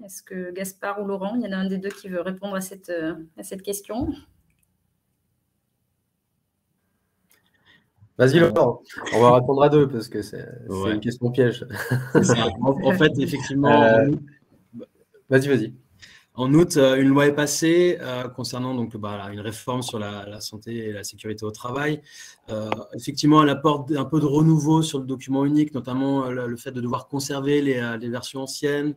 Est-ce que Gaspard ou Laurent, il y en a un des deux qui veut répondre à cette question? Vas-y Laurent, on va répondre à deux parce que c'est une question piège. En fait, effectivement, vas-y. En août, une loi est passée concernant donc, une réforme sur la santé et la sécurité au travail. Effectivement, elle apporte un peu de renouveau sur le document unique, notamment le fait de devoir conserver les versions anciennes,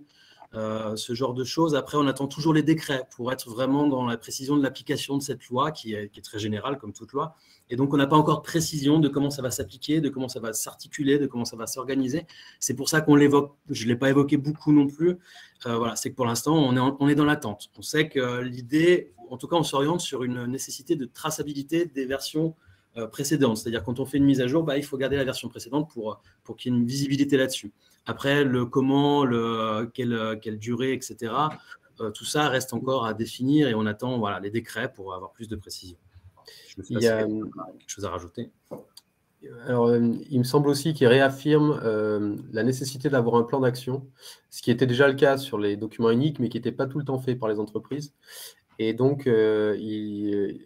ce genre de choses. Après, on attend toujours les décrets pour être vraiment dans la précision de l'application de cette loi qui est très générale comme toute loi. Et donc, on n'a pas encore de précision de comment ça va s'appliquer, de comment ça va s'articuler, de comment ça va s'organiser. C'est pour ça qu'on l'évoque. Je ne l'ai pas évoqué beaucoup non plus. Voilà, c'est que pour l'instant, on est dans l'attente. On sait que l'idée, en tout cas, on s'oriente sur une nécessité de traçabilité des versions précédente. C'est-à-dire quand on fait une mise à jour, il faut garder la version précédente pour qu'il y ait une visibilité là-dessus. Après, le comment, quelle durée, etc., tout ça reste encore à définir et on attend les décrets pour avoir plus de précision. Je ne sais pas s'il y a quelque chose à rajouter. Alors, il me semble aussi qu'il réaffirme la nécessité d'avoir un plan d'action, ce qui était déjà le cas sur les documents uniques, mais qui n'était pas tout le temps fait par les entreprises. Et donc, il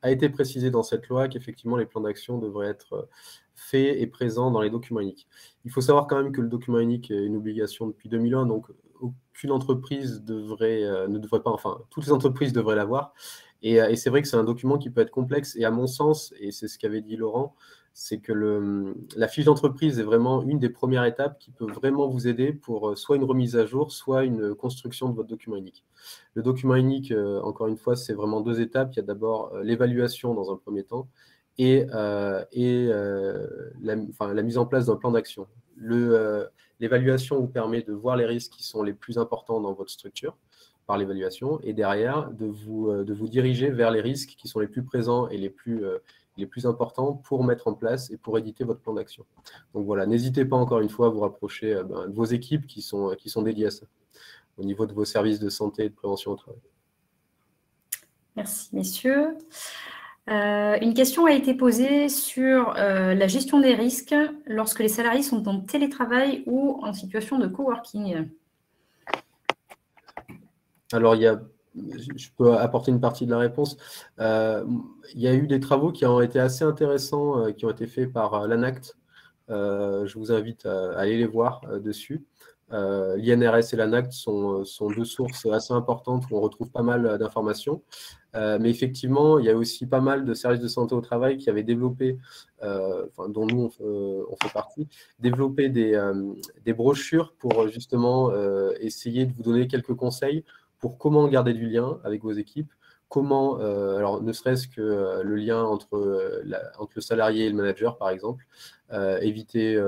a été précisé dans cette loi qu'effectivement, les plans d'action devraient être faits et présents dans les documents uniques. Il faut savoir quand même que le document unique est une obligation depuis 2001, donc aucune entreprise ne devrait pas, enfin, toutes les entreprises devraient l'avoir. Et c'est vrai que c'est un document qui peut être complexe. Et à mon sens, et c'est ce qu'avait dit Laurent, c'est que la fiche d'entreprise est vraiment une des premières étapes qui peut vraiment vous aider pour soit une remise à jour, soit une construction de votre document unique. Le document unique, encore une fois, c'est vraiment 2 étapes. Il y a d'abord l'évaluation dans un premier temps et la mise en place d'un plan d'action. L'évaluation vous permet de voir les risques qui sont les plus importants dans votre structure par l'évaluation et derrière de vous diriger vers les risques qui sont les plus présents et les plus importants pour mettre en place et pour éditer votre plan d'action. Donc voilà, n'hésitez pas encore une fois à vous rapprocher de vos équipes qui sont dédiées à ça, au niveau de vos services de santé et de prévention au travail. Merci, messieurs. Une question a été posée sur la gestion des risques lorsque les salariés sont en télétravail ou en situation de coworking. Alors, je peux apporter une partie de la réponse. Il y a eu des travaux qui ont été assez intéressants, qui ont été faits par l'ANACT. Je vous invite à aller les voir dessus. L'INRS et l'ANACT sont 2 sources assez importantes où on retrouve pas mal d'informations. Mais effectivement, il y a aussi pas mal de services de santé au travail qui avaient développé, dont nous on fait partie, développé des brochures pour justement essayer de vous donner quelques conseils pour comment garder du lien avec vos équipes, comment, alors ne serait-ce que le lien entre le salarié et le manager, par exemple, éviter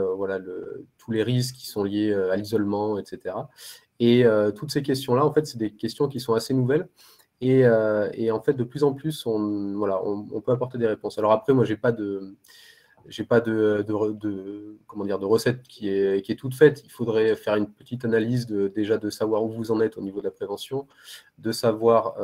tous les risques qui sont liés à l'isolement, etc. Et toutes ces questions-là, en fait, c'est des questions qui sont assez nouvelles. Et en fait, de plus en plus, on peut apporter des réponses. Alors après, moi, j'ai pas de recette qui est toute faite. Il faudrait faire une petite analyse déjà de savoir où vous en êtes au niveau de la prévention, de savoir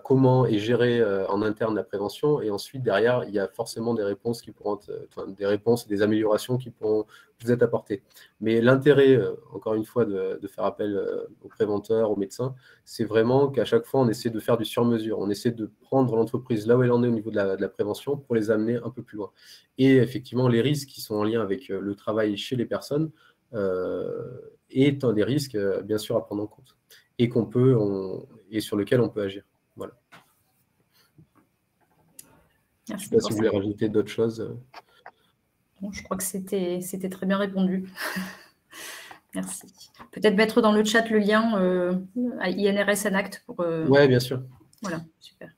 comment est gérée en interne la prévention. Et ensuite, derrière, il y a forcément des réponses des réponses et des améliorations qui pourront vous être apportées. Mais l'intérêt, encore une fois, de faire appel aux préventeurs, aux médecins, c'est vraiment qu'à chaque fois, on essaie de faire du sur-mesure. On essaie de prendre l'entreprise là où elle en est au niveau de la prévention pour les amener un peu plus loin. Et effectivement, les risques qui sont en lien avec le travail chez les personnes est un des risques, bien sûr, à prendre en compte et sur lequel on peut agir. Voilà. Merci. Je ne sais pas si vous voulez rajouter d'autres choses. Bon, je crois que c'était très bien répondu. Merci. Peut-être mettre dans le chat le lien à INRS ANACT pour… Oui, bien sûr. Voilà, super.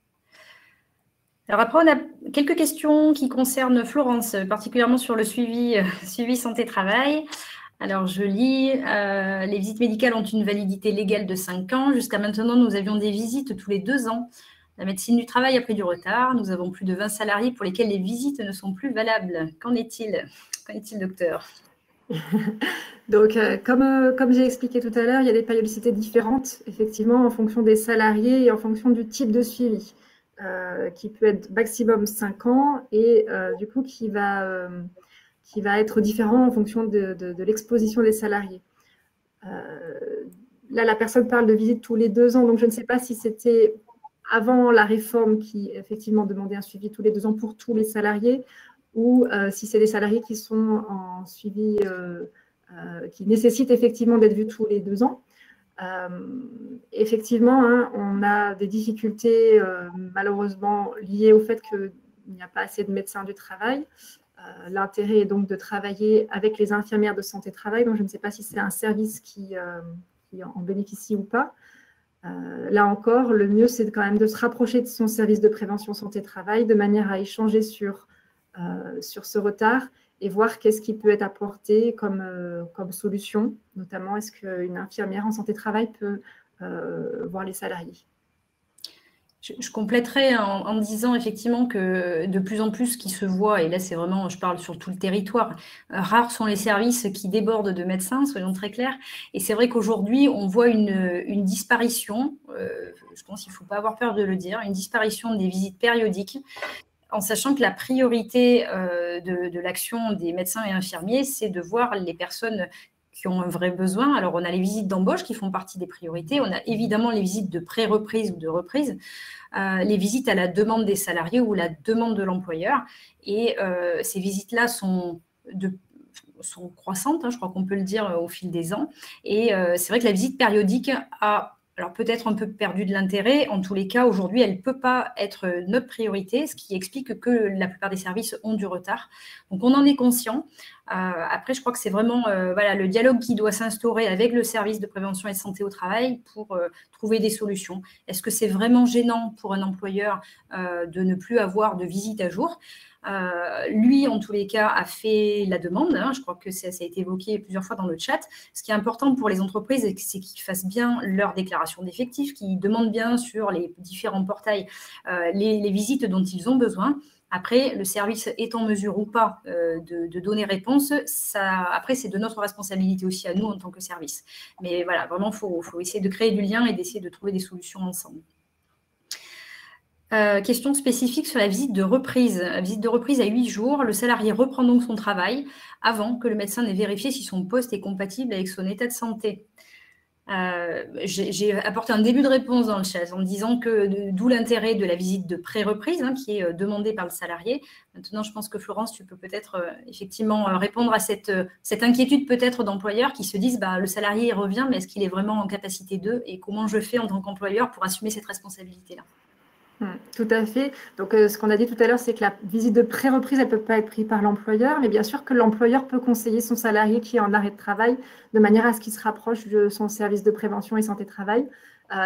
Alors après, on a quelques questions qui concernent Florence, particulièrement sur le suivi santé-travail. Alors, je lis, les visites médicales ont une validité légale de 5 ans. Jusqu'à maintenant, nous avions des visites tous les 2 ans. La médecine du travail a pris du retard. Nous avons plus de 20 salariés pour lesquels les visites ne sont plus valables. Qu'en est-il, docteur ? Donc, comme j'ai expliqué tout à l'heure, il y a des périodicités différentes, effectivement, en fonction des salariés et en fonction du type de suivi, qui peut être maximum 5 ans et du coup qui va être différent en fonction de l'exposition des salariés. Là, la personne parle de visite tous les 2 ans, donc je ne sais pas si c'était avant la réforme qui effectivement demandait un suivi tous les 2 ans pour tous les salariés ou si c'est des salariés qui sont en suivi qui nécessitent effectivement d'être vus tous les 2 ans. Effectivement, on a des difficultés malheureusement liées au fait qu'il n'y a pas assez de médecins du travail. L'intérêt est donc de travailler avec les infirmières de santé-travail. Donc, je ne sais pas si c'est un service qui en bénéficie ou pas. Là encore, le mieux, c'est quand même de se rapprocher de son service de prévention santé-travail de manière à échanger sur ce retard et voir qu'est-ce qui peut être apporté comme solution. Notamment, est-ce qu'une infirmière en santé-travail peut voir les salariés? Je compléterai en disant effectivement que de plus en plus ce qui se voit, et là c'est vraiment, je parle sur tout le territoire, rares sont les services qui débordent de médecins, soyons très clairs. Et c'est vrai qu'aujourd'hui, on voit une disparition, je pense qu'il ne faut pas avoir peur de le dire, une disparition des visites périodiques, en sachant que la priorité de l'action des médecins et infirmiers, c'est de voir les personnes qui ont un vrai besoin. Alors, on a les visites d'embauche qui font partie des priorités. On a évidemment les visites de pré-reprise ou de reprise, les visites à la demande des salariés ou la demande de l'employeur. Et ces visites-là sont croissantes, hein, je crois qu'on peut le dire au fil des ans. Et c'est vrai que la visite périodique a alors peut-être un peu perdu de l'intérêt. En tous les cas, aujourd'hui, elle ne peut pas être notre priorité, ce qui explique que la plupart des services ont du retard. Donc, on en est conscient. Après, je crois que c'est vraiment voilà, le dialogue qui doit s'instaurer avec le service de prévention et de santé au travail pour trouver des solutions. Est-ce que c'est vraiment gênant pour un employeur de ne plus avoir de visite à jour ? Lui, en tous les cas, a fait la demande. Hein, je crois que ça a été évoqué plusieurs fois dans le chat. Ce qui est important pour les entreprises, c'est qu'ils fassent bien leur déclaration d'effectifs, qu'ils demandent bien sur les différents portails les visites dont ils ont besoin. Après, le service est en mesure ou pas de donner réponse. Après, c'est de notre responsabilité aussi à nous en tant que service. Mais voilà, vraiment, il faut essayer de créer du lien et d'essayer de trouver des solutions ensemble. Question spécifique sur la visite de reprise. La visite de reprise à 8 jours, le salarié reprend donc son travail avant que le médecin n'ait vérifié si son poste est compatible avec son état de santé. J'ai apporté un début de réponse dans le chat en disant que d'où l'intérêt de la visite de pré-reprise hein, qui est demandée par le salarié. Maintenant, je pense que Florence, tu peux peut-être effectivement répondre à cette inquiétude peut-être d'employeurs qui se disent le salarié il revient, mais est-ce qu'il est vraiment en capacité d'eux et comment je fais en tant qu'employeur pour assumer cette responsabilité-là ? Tout à fait. Donc, ce qu'on a dit tout à l'heure, c'est que la visite de pré-reprise, elle ne peut pas être prise par l'employeur, mais bien sûr que l'employeur peut conseiller son salarié qui est en arrêt de travail de manière à ce qu'il se rapproche de son service de prévention et santé-travail.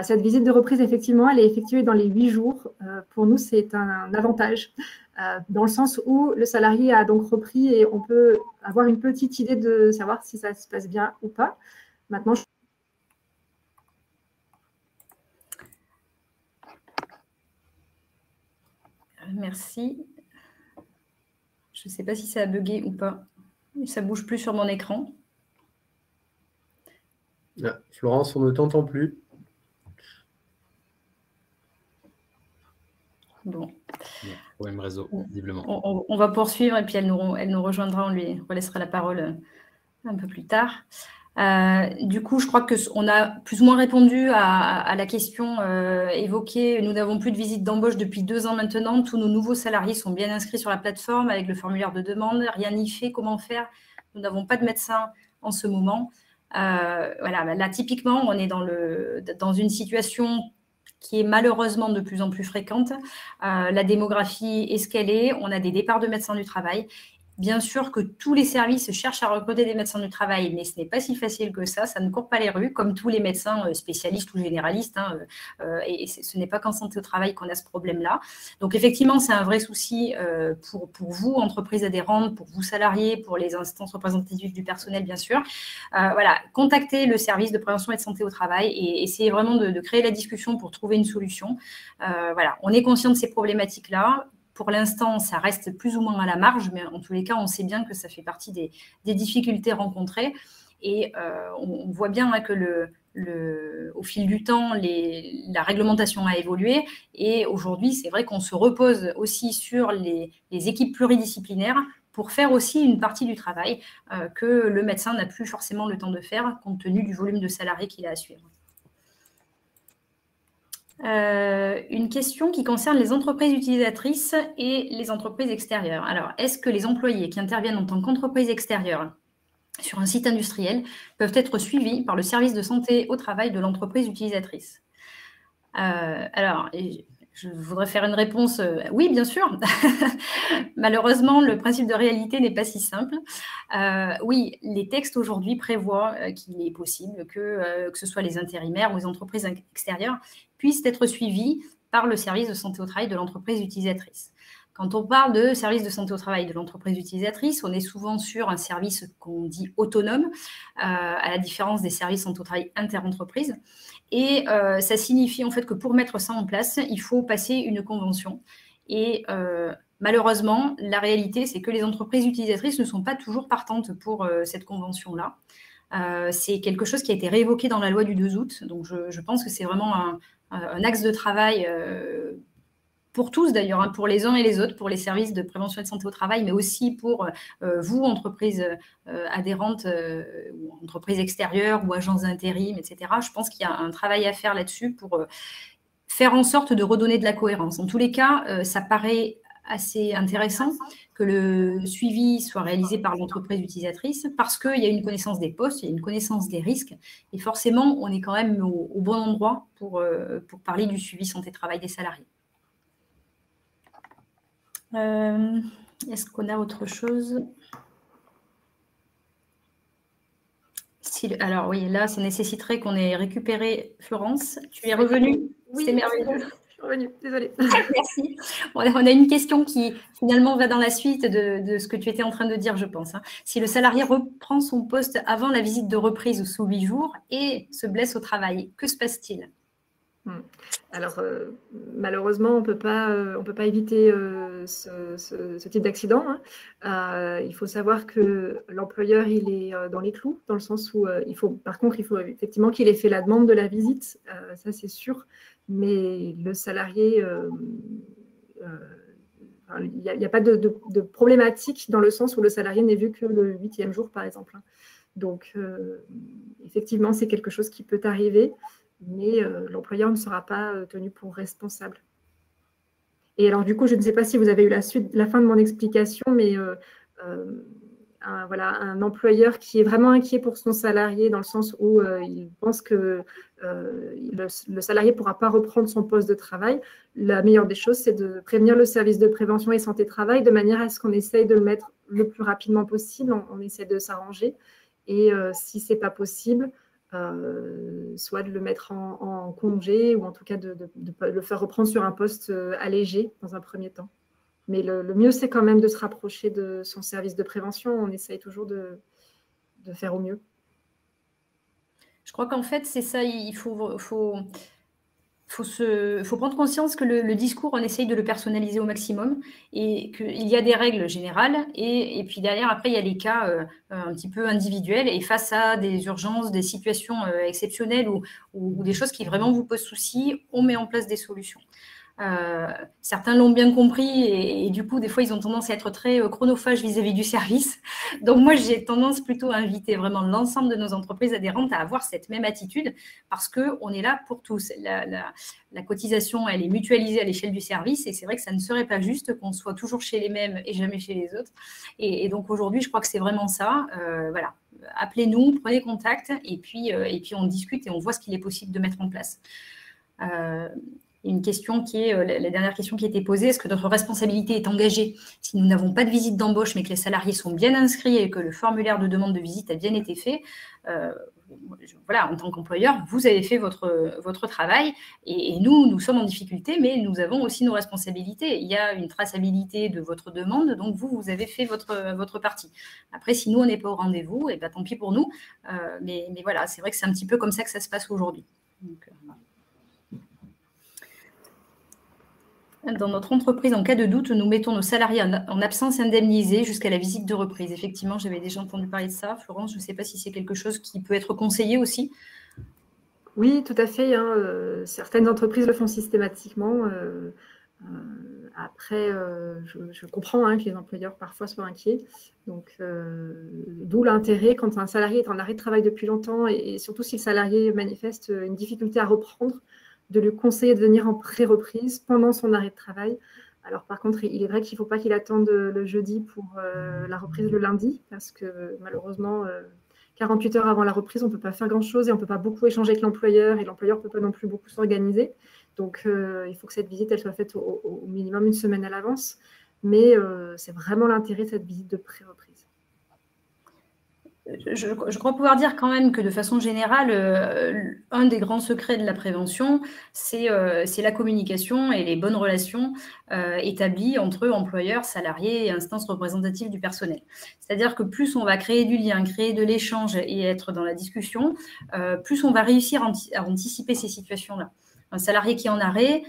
Cette visite de reprise, effectivement, elle est effectuée dans les 8 jours. Pour nous, c'est un avantage, dans le sens où le salarié a donc repris et on peut avoir une petite idée de savoir si ça se passe bien ou pas. Maintenant, Merci. Je ne sais pas si ça a bugué ou pas. Ça ne bouge plus sur mon écran. Ah, Florence, on ne t'entend plus. Bon. Problème réseau, visiblement. On va poursuivre et puis elle nous rejoindra. On lui relaissera la parole un peu plus tard. Du coup, je crois qu'on a plus ou moins répondu à la question évoquée. Nous n'avons plus de visite d'embauche depuis 2 ans maintenant. Tous nos nouveaux salariés sont bien inscrits sur la plateforme avec le formulaire de demande. Rien n'y fait. Comment faire ? Nous n'avons pas de médecin en ce moment. Voilà, là, typiquement, on est dans une situation qui est malheureusement de plus en plus fréquente. La démographie est ce qu'elle est. On a des départs de médecins du travail. Bien sûr que tous les services cherchent à recruter des médecins du travail, mais ce n'est pas si facile que ça ne court pas les rues, comme tous les médecins spécialistes ou généralistes, hein, et ce n'est pas qu'en santé au travail qu'on a ce problème-là. Donc effectivement, c'est un vrai souci pour vous, entreprises adhérentes, pour vous salariés, pour les instances représentatives du personnel, bien sûr. Voilà, contactez le service de prévention et de santé au travail et essayez vraiment de créer la discussion pour trouver une solution. Voilà, on est conscient de ces problématiques-là. Pour l'instant, ça reste plus ou moins à la marge, mais en tous les cas, on sait bien que ça fait partie des difficultés rencontrées. Et on voit bien hein, que au fil du temps, la réglementation a évolué. Et aujourd'hui, c'est vrai qu'on se repose aussi sur les équipes pluridisciplinaires pour faire aussi une partie du travail que le médecin n'a plus forcément le temps de faire compte tenu du volume de salariés qu'il a à suivre. Une question qui concerne les entreprises utilisatrices et les entreprises extérieures. Alors, est-ce que les employés qui interviennent en tant qu'entreprise extérieure sur un site industriel peuvent être suivis par le service de santé au travail de l'entreprise utilisatrice? Alors, je voudrais faire une réponse oui, bien sûr. Malheureusement, le principe de réalité n'est pas si simple. Oui, les textes aujourd'hui prévoient qu'il est possible que ce soit les intérimaires ou les entreprises extérieures puissent être suivis par le service de santé au travail de l'entreprise utilisatrice. Quand on parle de service de santé au travail de l'entreprise utilisatrice, on est souvent sur un service qu'on dit autonome, à la différence des services santé au travail inter-entreprise. Et ça signifie en fait que pour mettre ça en place, il faut passer une convention. Et malheureusement, la réalité, c'est que les entreprises utilisatrices ne sont pas toujours partantes pour cette convention-là. C'est quelque chose qui a été réévoqué dans la loi du 2 août. Donc, je pense que c'est vraiment un axe de travail pour tous d'ailleurs, hein, pour les uns et les autres, pour les services de prévention et de santé au travail, mais aussi pour vous, entreprises adhérentes, ou entreprises extérieures ou agences d'intérim, etc. Je pense qu'il y a un travail à faire là-dessus pour faire en sorte de redonner de la cohérence. En tous les cas, ça paraît assez intéressant que le suivi soit réalisé par l'entreprise utilisatrice parce qu'il y a une connaissance des postes, il y a une connaissance des risques et forcément, on est quand même au bon endroit pour parler du suivi santé-travail des salariés. Est-ce qu'on a autre chose? Alors oui, là, ça nécessiterait qu'on ait récupéré Florence. Tu es revenue? Oui, c'est merveilleux. Je suis revenue, désolée. Merci. On a une question qui finalement va dans la suite de ce que tu étais en train de dire, je pense. Si le salarié reprend son poste avant la visite de reprise ou sous 8 jours et se blesse au travail, que se passe-t-il? Alors, malheureusement, on ne peut pas éviter ce type d'accident. Il faut savoir que l'employeur, il est dans les clous, dans le sens où par contre, il faut effectivement qu'il ait fait la demande de la visite, ça c'est sûr, mais le salarié, il n'y a pas de problématique dans le sens où le salarié n'est vu que le 8e jour, par exemple. Donc, effectivement, c'est quelque chose qui peut arriver, mais l'employeur ne sera pas tenu pour responsable. Et alors, du coup, je ne sais pas si vous avez eu la fin de mon explication, mais voilà, un employeur qui est vraiment inquiet pour son salarié dans le sens où il pense que le salarié ne pourra pas reprendre son poste de travail. La meilleure des choses, c'est de prévenir le service de prévention et santé-travail de manière à ce qu'on essaye de le mettre le plus rapidement possible. On essaie de s'arranger. Et si ce n'est pas possible, soit de le mettre en congé ou en tout cas de le faire reprendre sur un poste allégé dans un premier temps. Mais le mieux, c'est quand même de se rapprocher de son service de prévention. On essaye toujours de faire au mieux. Je crois qu'en fait, c'est ça, il faut prendre conscience que le discours, on essaye de le personnaliser au maximum et qu'il y a des règles générales et puis derrière, après, il y a les cas un petit peu individuels et face à des urgences, des situations exceptionnelles ou des choses qui vraiment vous posent souci, on met en place des solutions. Certains l'ont bien compris et du coup, des fois, ils ont tendance à être très chronophages vis-à-vis du service. Donc, moi, j'ai tendance plutôt à inviter vraiment l'ensemble de nos entreprises adhérentes à avoir cette même attitude parce qu'on est là pour tous. La cotisation, elle est mutualisée à l'échelle du service et c'est vrai que ça ne serait pas juste qu'on soit toujours chez les mêmes et jamais chez les autres. Et donc, aujourd'hui, je crois que c'est vraiment ça. Voilà. Appelez-nous, prenez contact et puis on discute et on voit ce qu'il est possible de mettre en place. Une question qui est, la dernière question qui a été posée, est-ce que notre responsabilité est engagée si nous n'avons pas de visite d'embauche mais que les salariés sont bien inscrits et que le formulaire de demande de visite a bien été fait? Voilà, en tant qu'employeur, vous avez fait votre travail et nous sommes en difficulté, mais nous avons aussi nos responsabilités. Il y a une traçabilité de votre demande, donc vous avez fait votre partie. Après, si nous, on n'est pas au rendez-vous, et ben, tant pis pour nous. Mais voilà, c'est vrai que c'est un petit peu comme ça que ça se passe aujourd'hui. Dans notre entreprise, en cas de doute, nous mettons nos salariés en absence indemnisée jusqu'à la visite de reprise. Effectivement, j'avais déjà entendu parler de ça. Florence, je ne sais pas si c'est quelque chose qui peut être conseillé aussi. Oui, tout à fait. Certaines entreprises le font systématiquement. Après, je comprends que les employeurs parfois soient inquiets. Donc, d'où l'intérêt quand un salarié est en arrêt de travail depuis longtemps et surtout si le salarié manifeste une difficulté à reprendre, de lui conseiller de venir en pré-reprise pendant son arrêt de travail. Alors, par contre, il est vrai qu'il ne faut pas qu'il attende le jeudi pour la reprise le lundi, parce que malheureusement, 48 heures avant la reprise, on ne peut pas faire grand-chose et on ne peut pas beaucoup échanger avec l'employeur et l'employeur ne peut pas non plus beaucoup s'organiser. Donc, il faut que cette visite elle soit faite au minimum une semaine à l'avance. Mais c'est vraiment l'intérêt de cette visite de pré-reprise. Je crois pouvoir dire quand même que de façon générale, un des grands secrets de la prévention, c'est la communication et les bonnes relations établies entre employeurs, salariés et instances représentatives du personnel. C'est-à-dire que plus on va créer du lien, créer de l'échange et être dans la discussion, plus on va réussir à anticiper ces situations-là. Un salarié qui est en arrêt,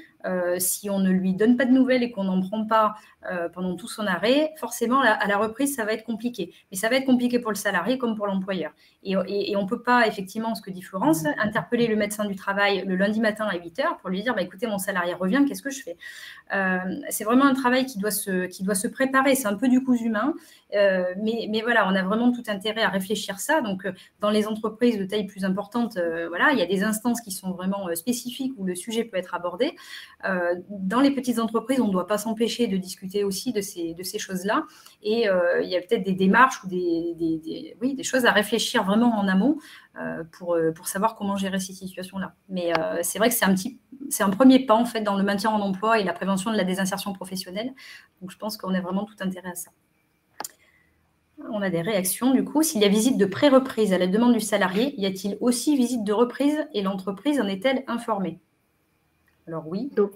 si on ne lui donne pas de nouvelles et qu'on n'en prend pas pendant tout son arrêt, forcément, à la reprise, ça va être compliqué. Mais ça va être compliqué pour le salarié comme pour l'employeur. Et on ne peut pas, effectivement, ce que dit Florence, interpeller le médecin du travail le lundi matin à 8 h pour lui dire, écoutez, mon salarié revient, qu'est-ce que je fais? C'est vraiment un travail qui doit se préparer. C'est un peu du cousu humain. Mais voilà, on a vraiment tout intérêt à réfléchir ça. Donc, dans les entreprises de taille plus importante, voilà, il y a des instances qui sont vraiment spécifiques où le sujet peut être abordé. Dans les petites entreprises, on ne doit pas s'empêcher de discuter aussi de ces choses-là. Et il y a peut-être des démarches ou des choses à réfléchir vraiment en amont pour savoir comment gérer ces situations-là. Mais c'est vrai que c'est un premier pas en fait dans le maintien en emploi et la prévention de la désinsertion professionnelle. Donc, je pense qu'on a vraiment tout intérêt à ça. On a des réactions du coup. S'il y a visite de pré-reprise à la demande du salarié, y a-t-il aussi visite de reprise et l'entreprise en est-elle informée? Alors oui. Donc,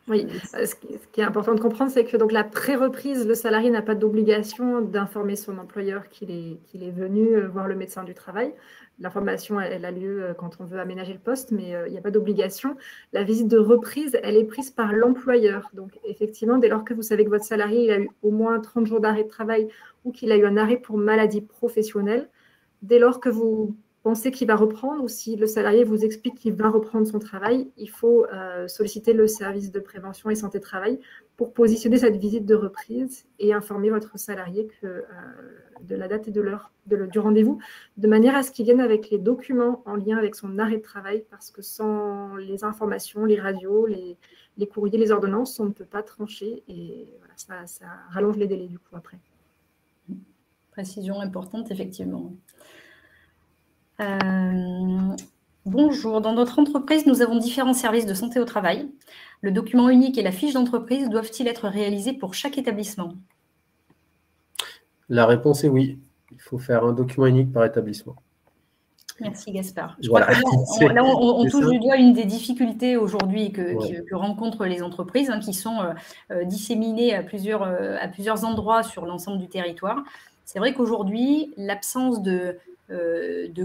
oui, ce qui est important de comprendre, c'est que donc, la pré-reprise, le salarié n'a pas d'obligation d'informer son employeur qu'il est venu voir le médecin du travail. L'information, elle a lieu quand on veut aménager le poste, mais il n'y a pas d'obligation. La visite de reprise, elle est prise par l'employeur. Donc, effectivement, dès lors que vous savez que votre salarié il a eu au moins 30 jours d'arrêt de travail ou qu'il a eu un arrêt pour maladie professionnelle, dès lors que vous pensez qu'il va reprendre ou si le salarié vous explique qu'il va reprendre son travail, il faut solliciter le service de prévention et santé travail pour positionner cette visite de reprise et informer votre salarié de la date et de l'heure du rendez-vous, de manière à ce qu'il vienne avec les documents en lien avec son arrêt de travail, parce que sans les informations, les radios, les courriers, les ordonnances, on ne peut pas trancher et voilà, ça rallonge les délais du coup après. Précision importante, effectivement. Bonjour, dans notre entreprise, nous avons différents services de santé au travail. Le document unique et la fiche d'entreprise doivent-ils être réalisés pour chaque établissement? La réponse est oui. Il faut faire un document unique par établissement. Merci Gaspard. Voilà. Là, on touche du doigt une des difficultés aujourd'hui que rencontrent les entreprises, qui sont disséminées à plusieurs endroits sur l'ensemble du territoire. C'est vrai qu'aujourd'hui, l'absence de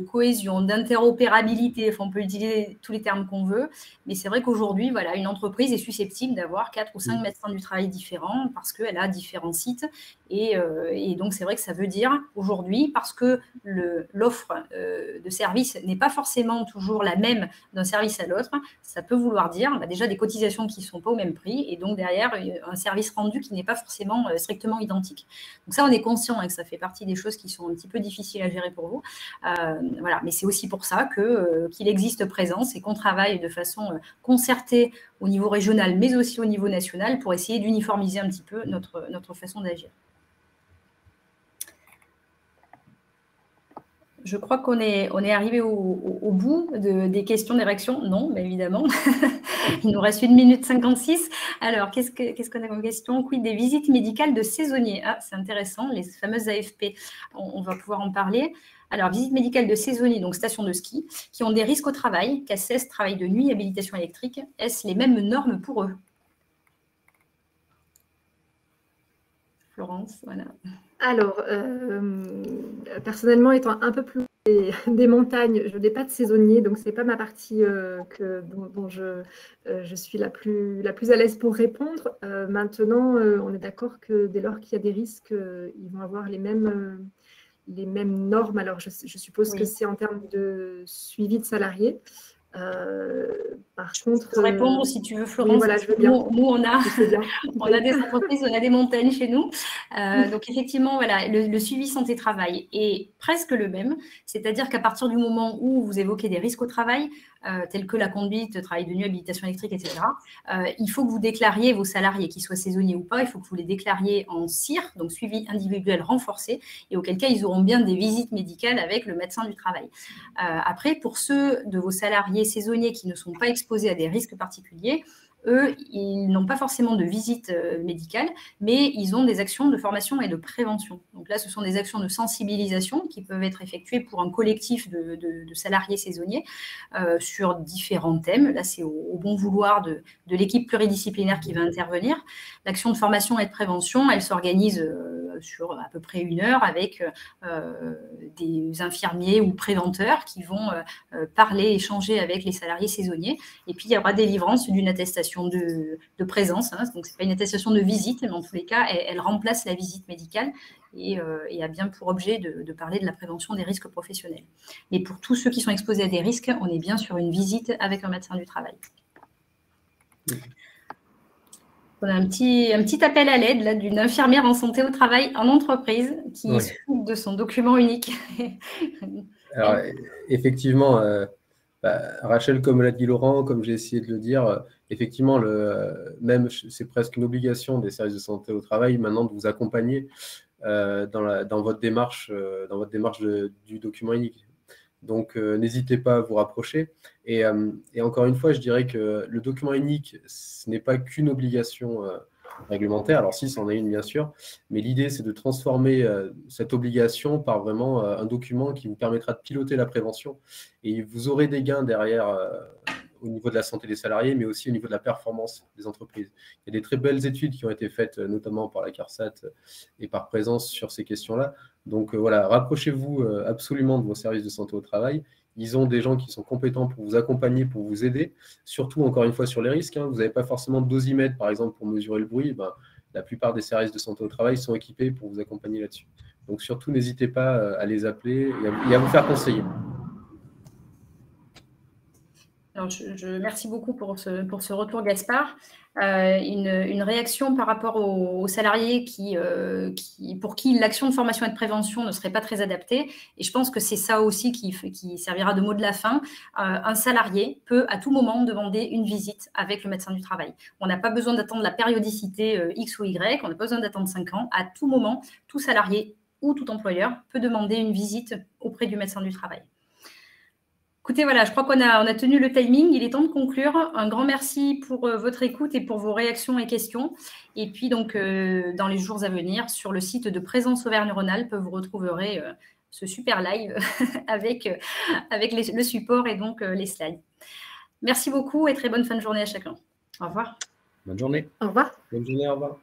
cohésion, d'interopérabilité, on peut utiliser tous les termes qu'on veut, mais c'est vrai qu'aujourd'hui, voilà, une entreprise est susceptible d'avoir 4 ou 5 médecins du travail différents parce qu'elle a différents sites. Et donc, c'est vrai que ça veut dire aujourd'hui, parce que l'offre de service n'est pas forcément toujours la même d'un service à l'autre, ça peut vouloir dire déjà des cotisations qui ne sont pas au même prix et donc derrière un service rendu qui n'est pas forcément strictement identique. Donc ça, on est conscient que ça fait partie des choses qui sont un petit peu difficiles à gérer pour vous. Voilà. Mais c'est aussi pour ça qu'il existe présence et qu'on travaille de façon concertée au niveau régional, mais aussi au niveau national pour essayer d'uniformiser un petit peu notre façon d'agir. Je crois qu'on est arrivé au bout des questions, des réactions. Non, mais évidemment. Il nous reste 1 minute 56. Alors, qu'est-ce qu'on a comme question? Quid des visites médicales de saisonniers? Ah, c'est intéressant, les fameuses AFP. On va pouvoir en parler. Alors, visites médicales de saisonniers, donc stations de ski, qui ont des risques au travail, CACES, travail de nuit, habilitation électrique. Est-ce les mêmes normes pour eux? Florence, voilà. Alors, personnellement, étant un peu plus des montagnes, je n'ai pas de saisonnier, donc ce n'est pas ma partie dont je suis la plus à l'aise pour répondre. Maintenant, on est d'accord que dès lors qu'il y a des risques, ils vont avoir les mêmes normes. Alors, je suppose que c'est en termes de suivi de salariés. Par contre, je peux répondre si tu veux, Florence. Oui, voilà, je veux bien. Nous, on a des entreprises, on a des montagnes chez nous. Donc, effectivement, voilà, le suivi santé-travail est presque le même. C'est-à-dire qu'à partir du moment où vous évoquez des risques au travail, tels que la conduite, travail de nuit, habilitation électrique, etc., il faut que vous déclariez vos salariés, qu'ils soient saisonniers ou pas, il faut que vous les déclariez en CIR, donc suivi individuel renforcé, et auquel cas, ils auront bien des visites médicales avec le médecin du travail. Après, pour ceux de vos salariés saisonniers qui ne sont pas exposés à des risques particuliers, eux, ils n'ont pas forcément de visite médicale, mais ils ont des actions de formation et de prévention. Donc là, ce sont des actions de sensibilisation qui peuvent être effectuées pour un collectif de salariés saisonniers sur différents thèmes. Là, c'est au bon vouloir de l'équipe pluridisciplinaire qui va intervenir. L'action de formation et de prévention, elle s'organise sur à peu près 1 heure avec des infirmiers ou préventeurs qui vont parler, échanger avec les salariés saisonniers. Et puis, il y aura délivrance d'une attestation de présence. Hein. Donc, ce n'est pas une attestation de visite, mais en tous les cas, elle remplace la visite médicale et a bien pour objet de parler de la prévention des risques professionnels. Mais pour tous ceux qui sont exposés à des risques, on est bien sur une visite avec un médecin du travail. On a un petit appel à l'aide d'une infirmière en santé au travail en entreprise qui se fout de son document unique. Alors, effectivement, Rachel, comme l'a dit Laurent, comme j'ai essayé de le dire, effectivement, même c'est presque une obligation des services de santé au travail maintenant de vous accompagner dans votre démarche, du document unique. Donc, n'hésitez pas à vous rapprocher. Et encore une fois, je dirais que le document unique, ce n'est pas qu'une obligation réglementaire. Alors, si, c'en est une, bien sûr. Mais l'idée, c'est de transformer cette obligation par vraiment un document qui vous permettra de piloter la prévention. Et vous aurez des gains derrière au niveau de la santé des salariés, mais aussi au niveau de la performance des entreprises. Il y a des très belles études qui ont été faites, notamment par la CARSAT et par Présence sur ces questions-là. Donc voilà, rapprochez-vous absolument de vos services de santé au travail. Ils ont des gens qui sont compétents pour vous accompagner, pour vous aider. Surtout, encore une fois, sur les risques. Hein. Vous n'avez pas forcément de dosimètre, par exemple, pour mesurer le bruit. La plupart des services de santé au travail sont équipés pour vous accompagner là-dessus. Donc surtout, n'hésitez pas à les appeler et à vous faire conseiller. Alors, je merci beaucoup pour ce retour, Gaspard. Une réaction par rapport aux salariés pour qui l'action de formation et de prévention ne serait pas très adaptée. Et je pense que c'est ça aussi qui servira de mot de la fin. Un salarié peut à tout moment demander une visite avec le médecin du travail. On n'a pas besoin d'attendre la périodicité X ou Y, on n'a pas besoin d'attendre 5 ans. À tout moment, tout salarié ou tout employeur peut demander une visite auprès du médecin du travail. Écoutez, voilà, je crois qu'on a tenu le timing. Il est temps de conclure. Un grand merci pour votre écoute et pour vos réactions et questions. Et puis, donc, dans les jours à venir, sur le site de Présence Auvergne-Rhône-Alpes, vous retrouverez ce super live avec le support et donc les slides. Merci beaucoup et très bonne fin de journée à chacun. Au revoir. Bonne journée. Au revoir. Bonne journée, au revoir.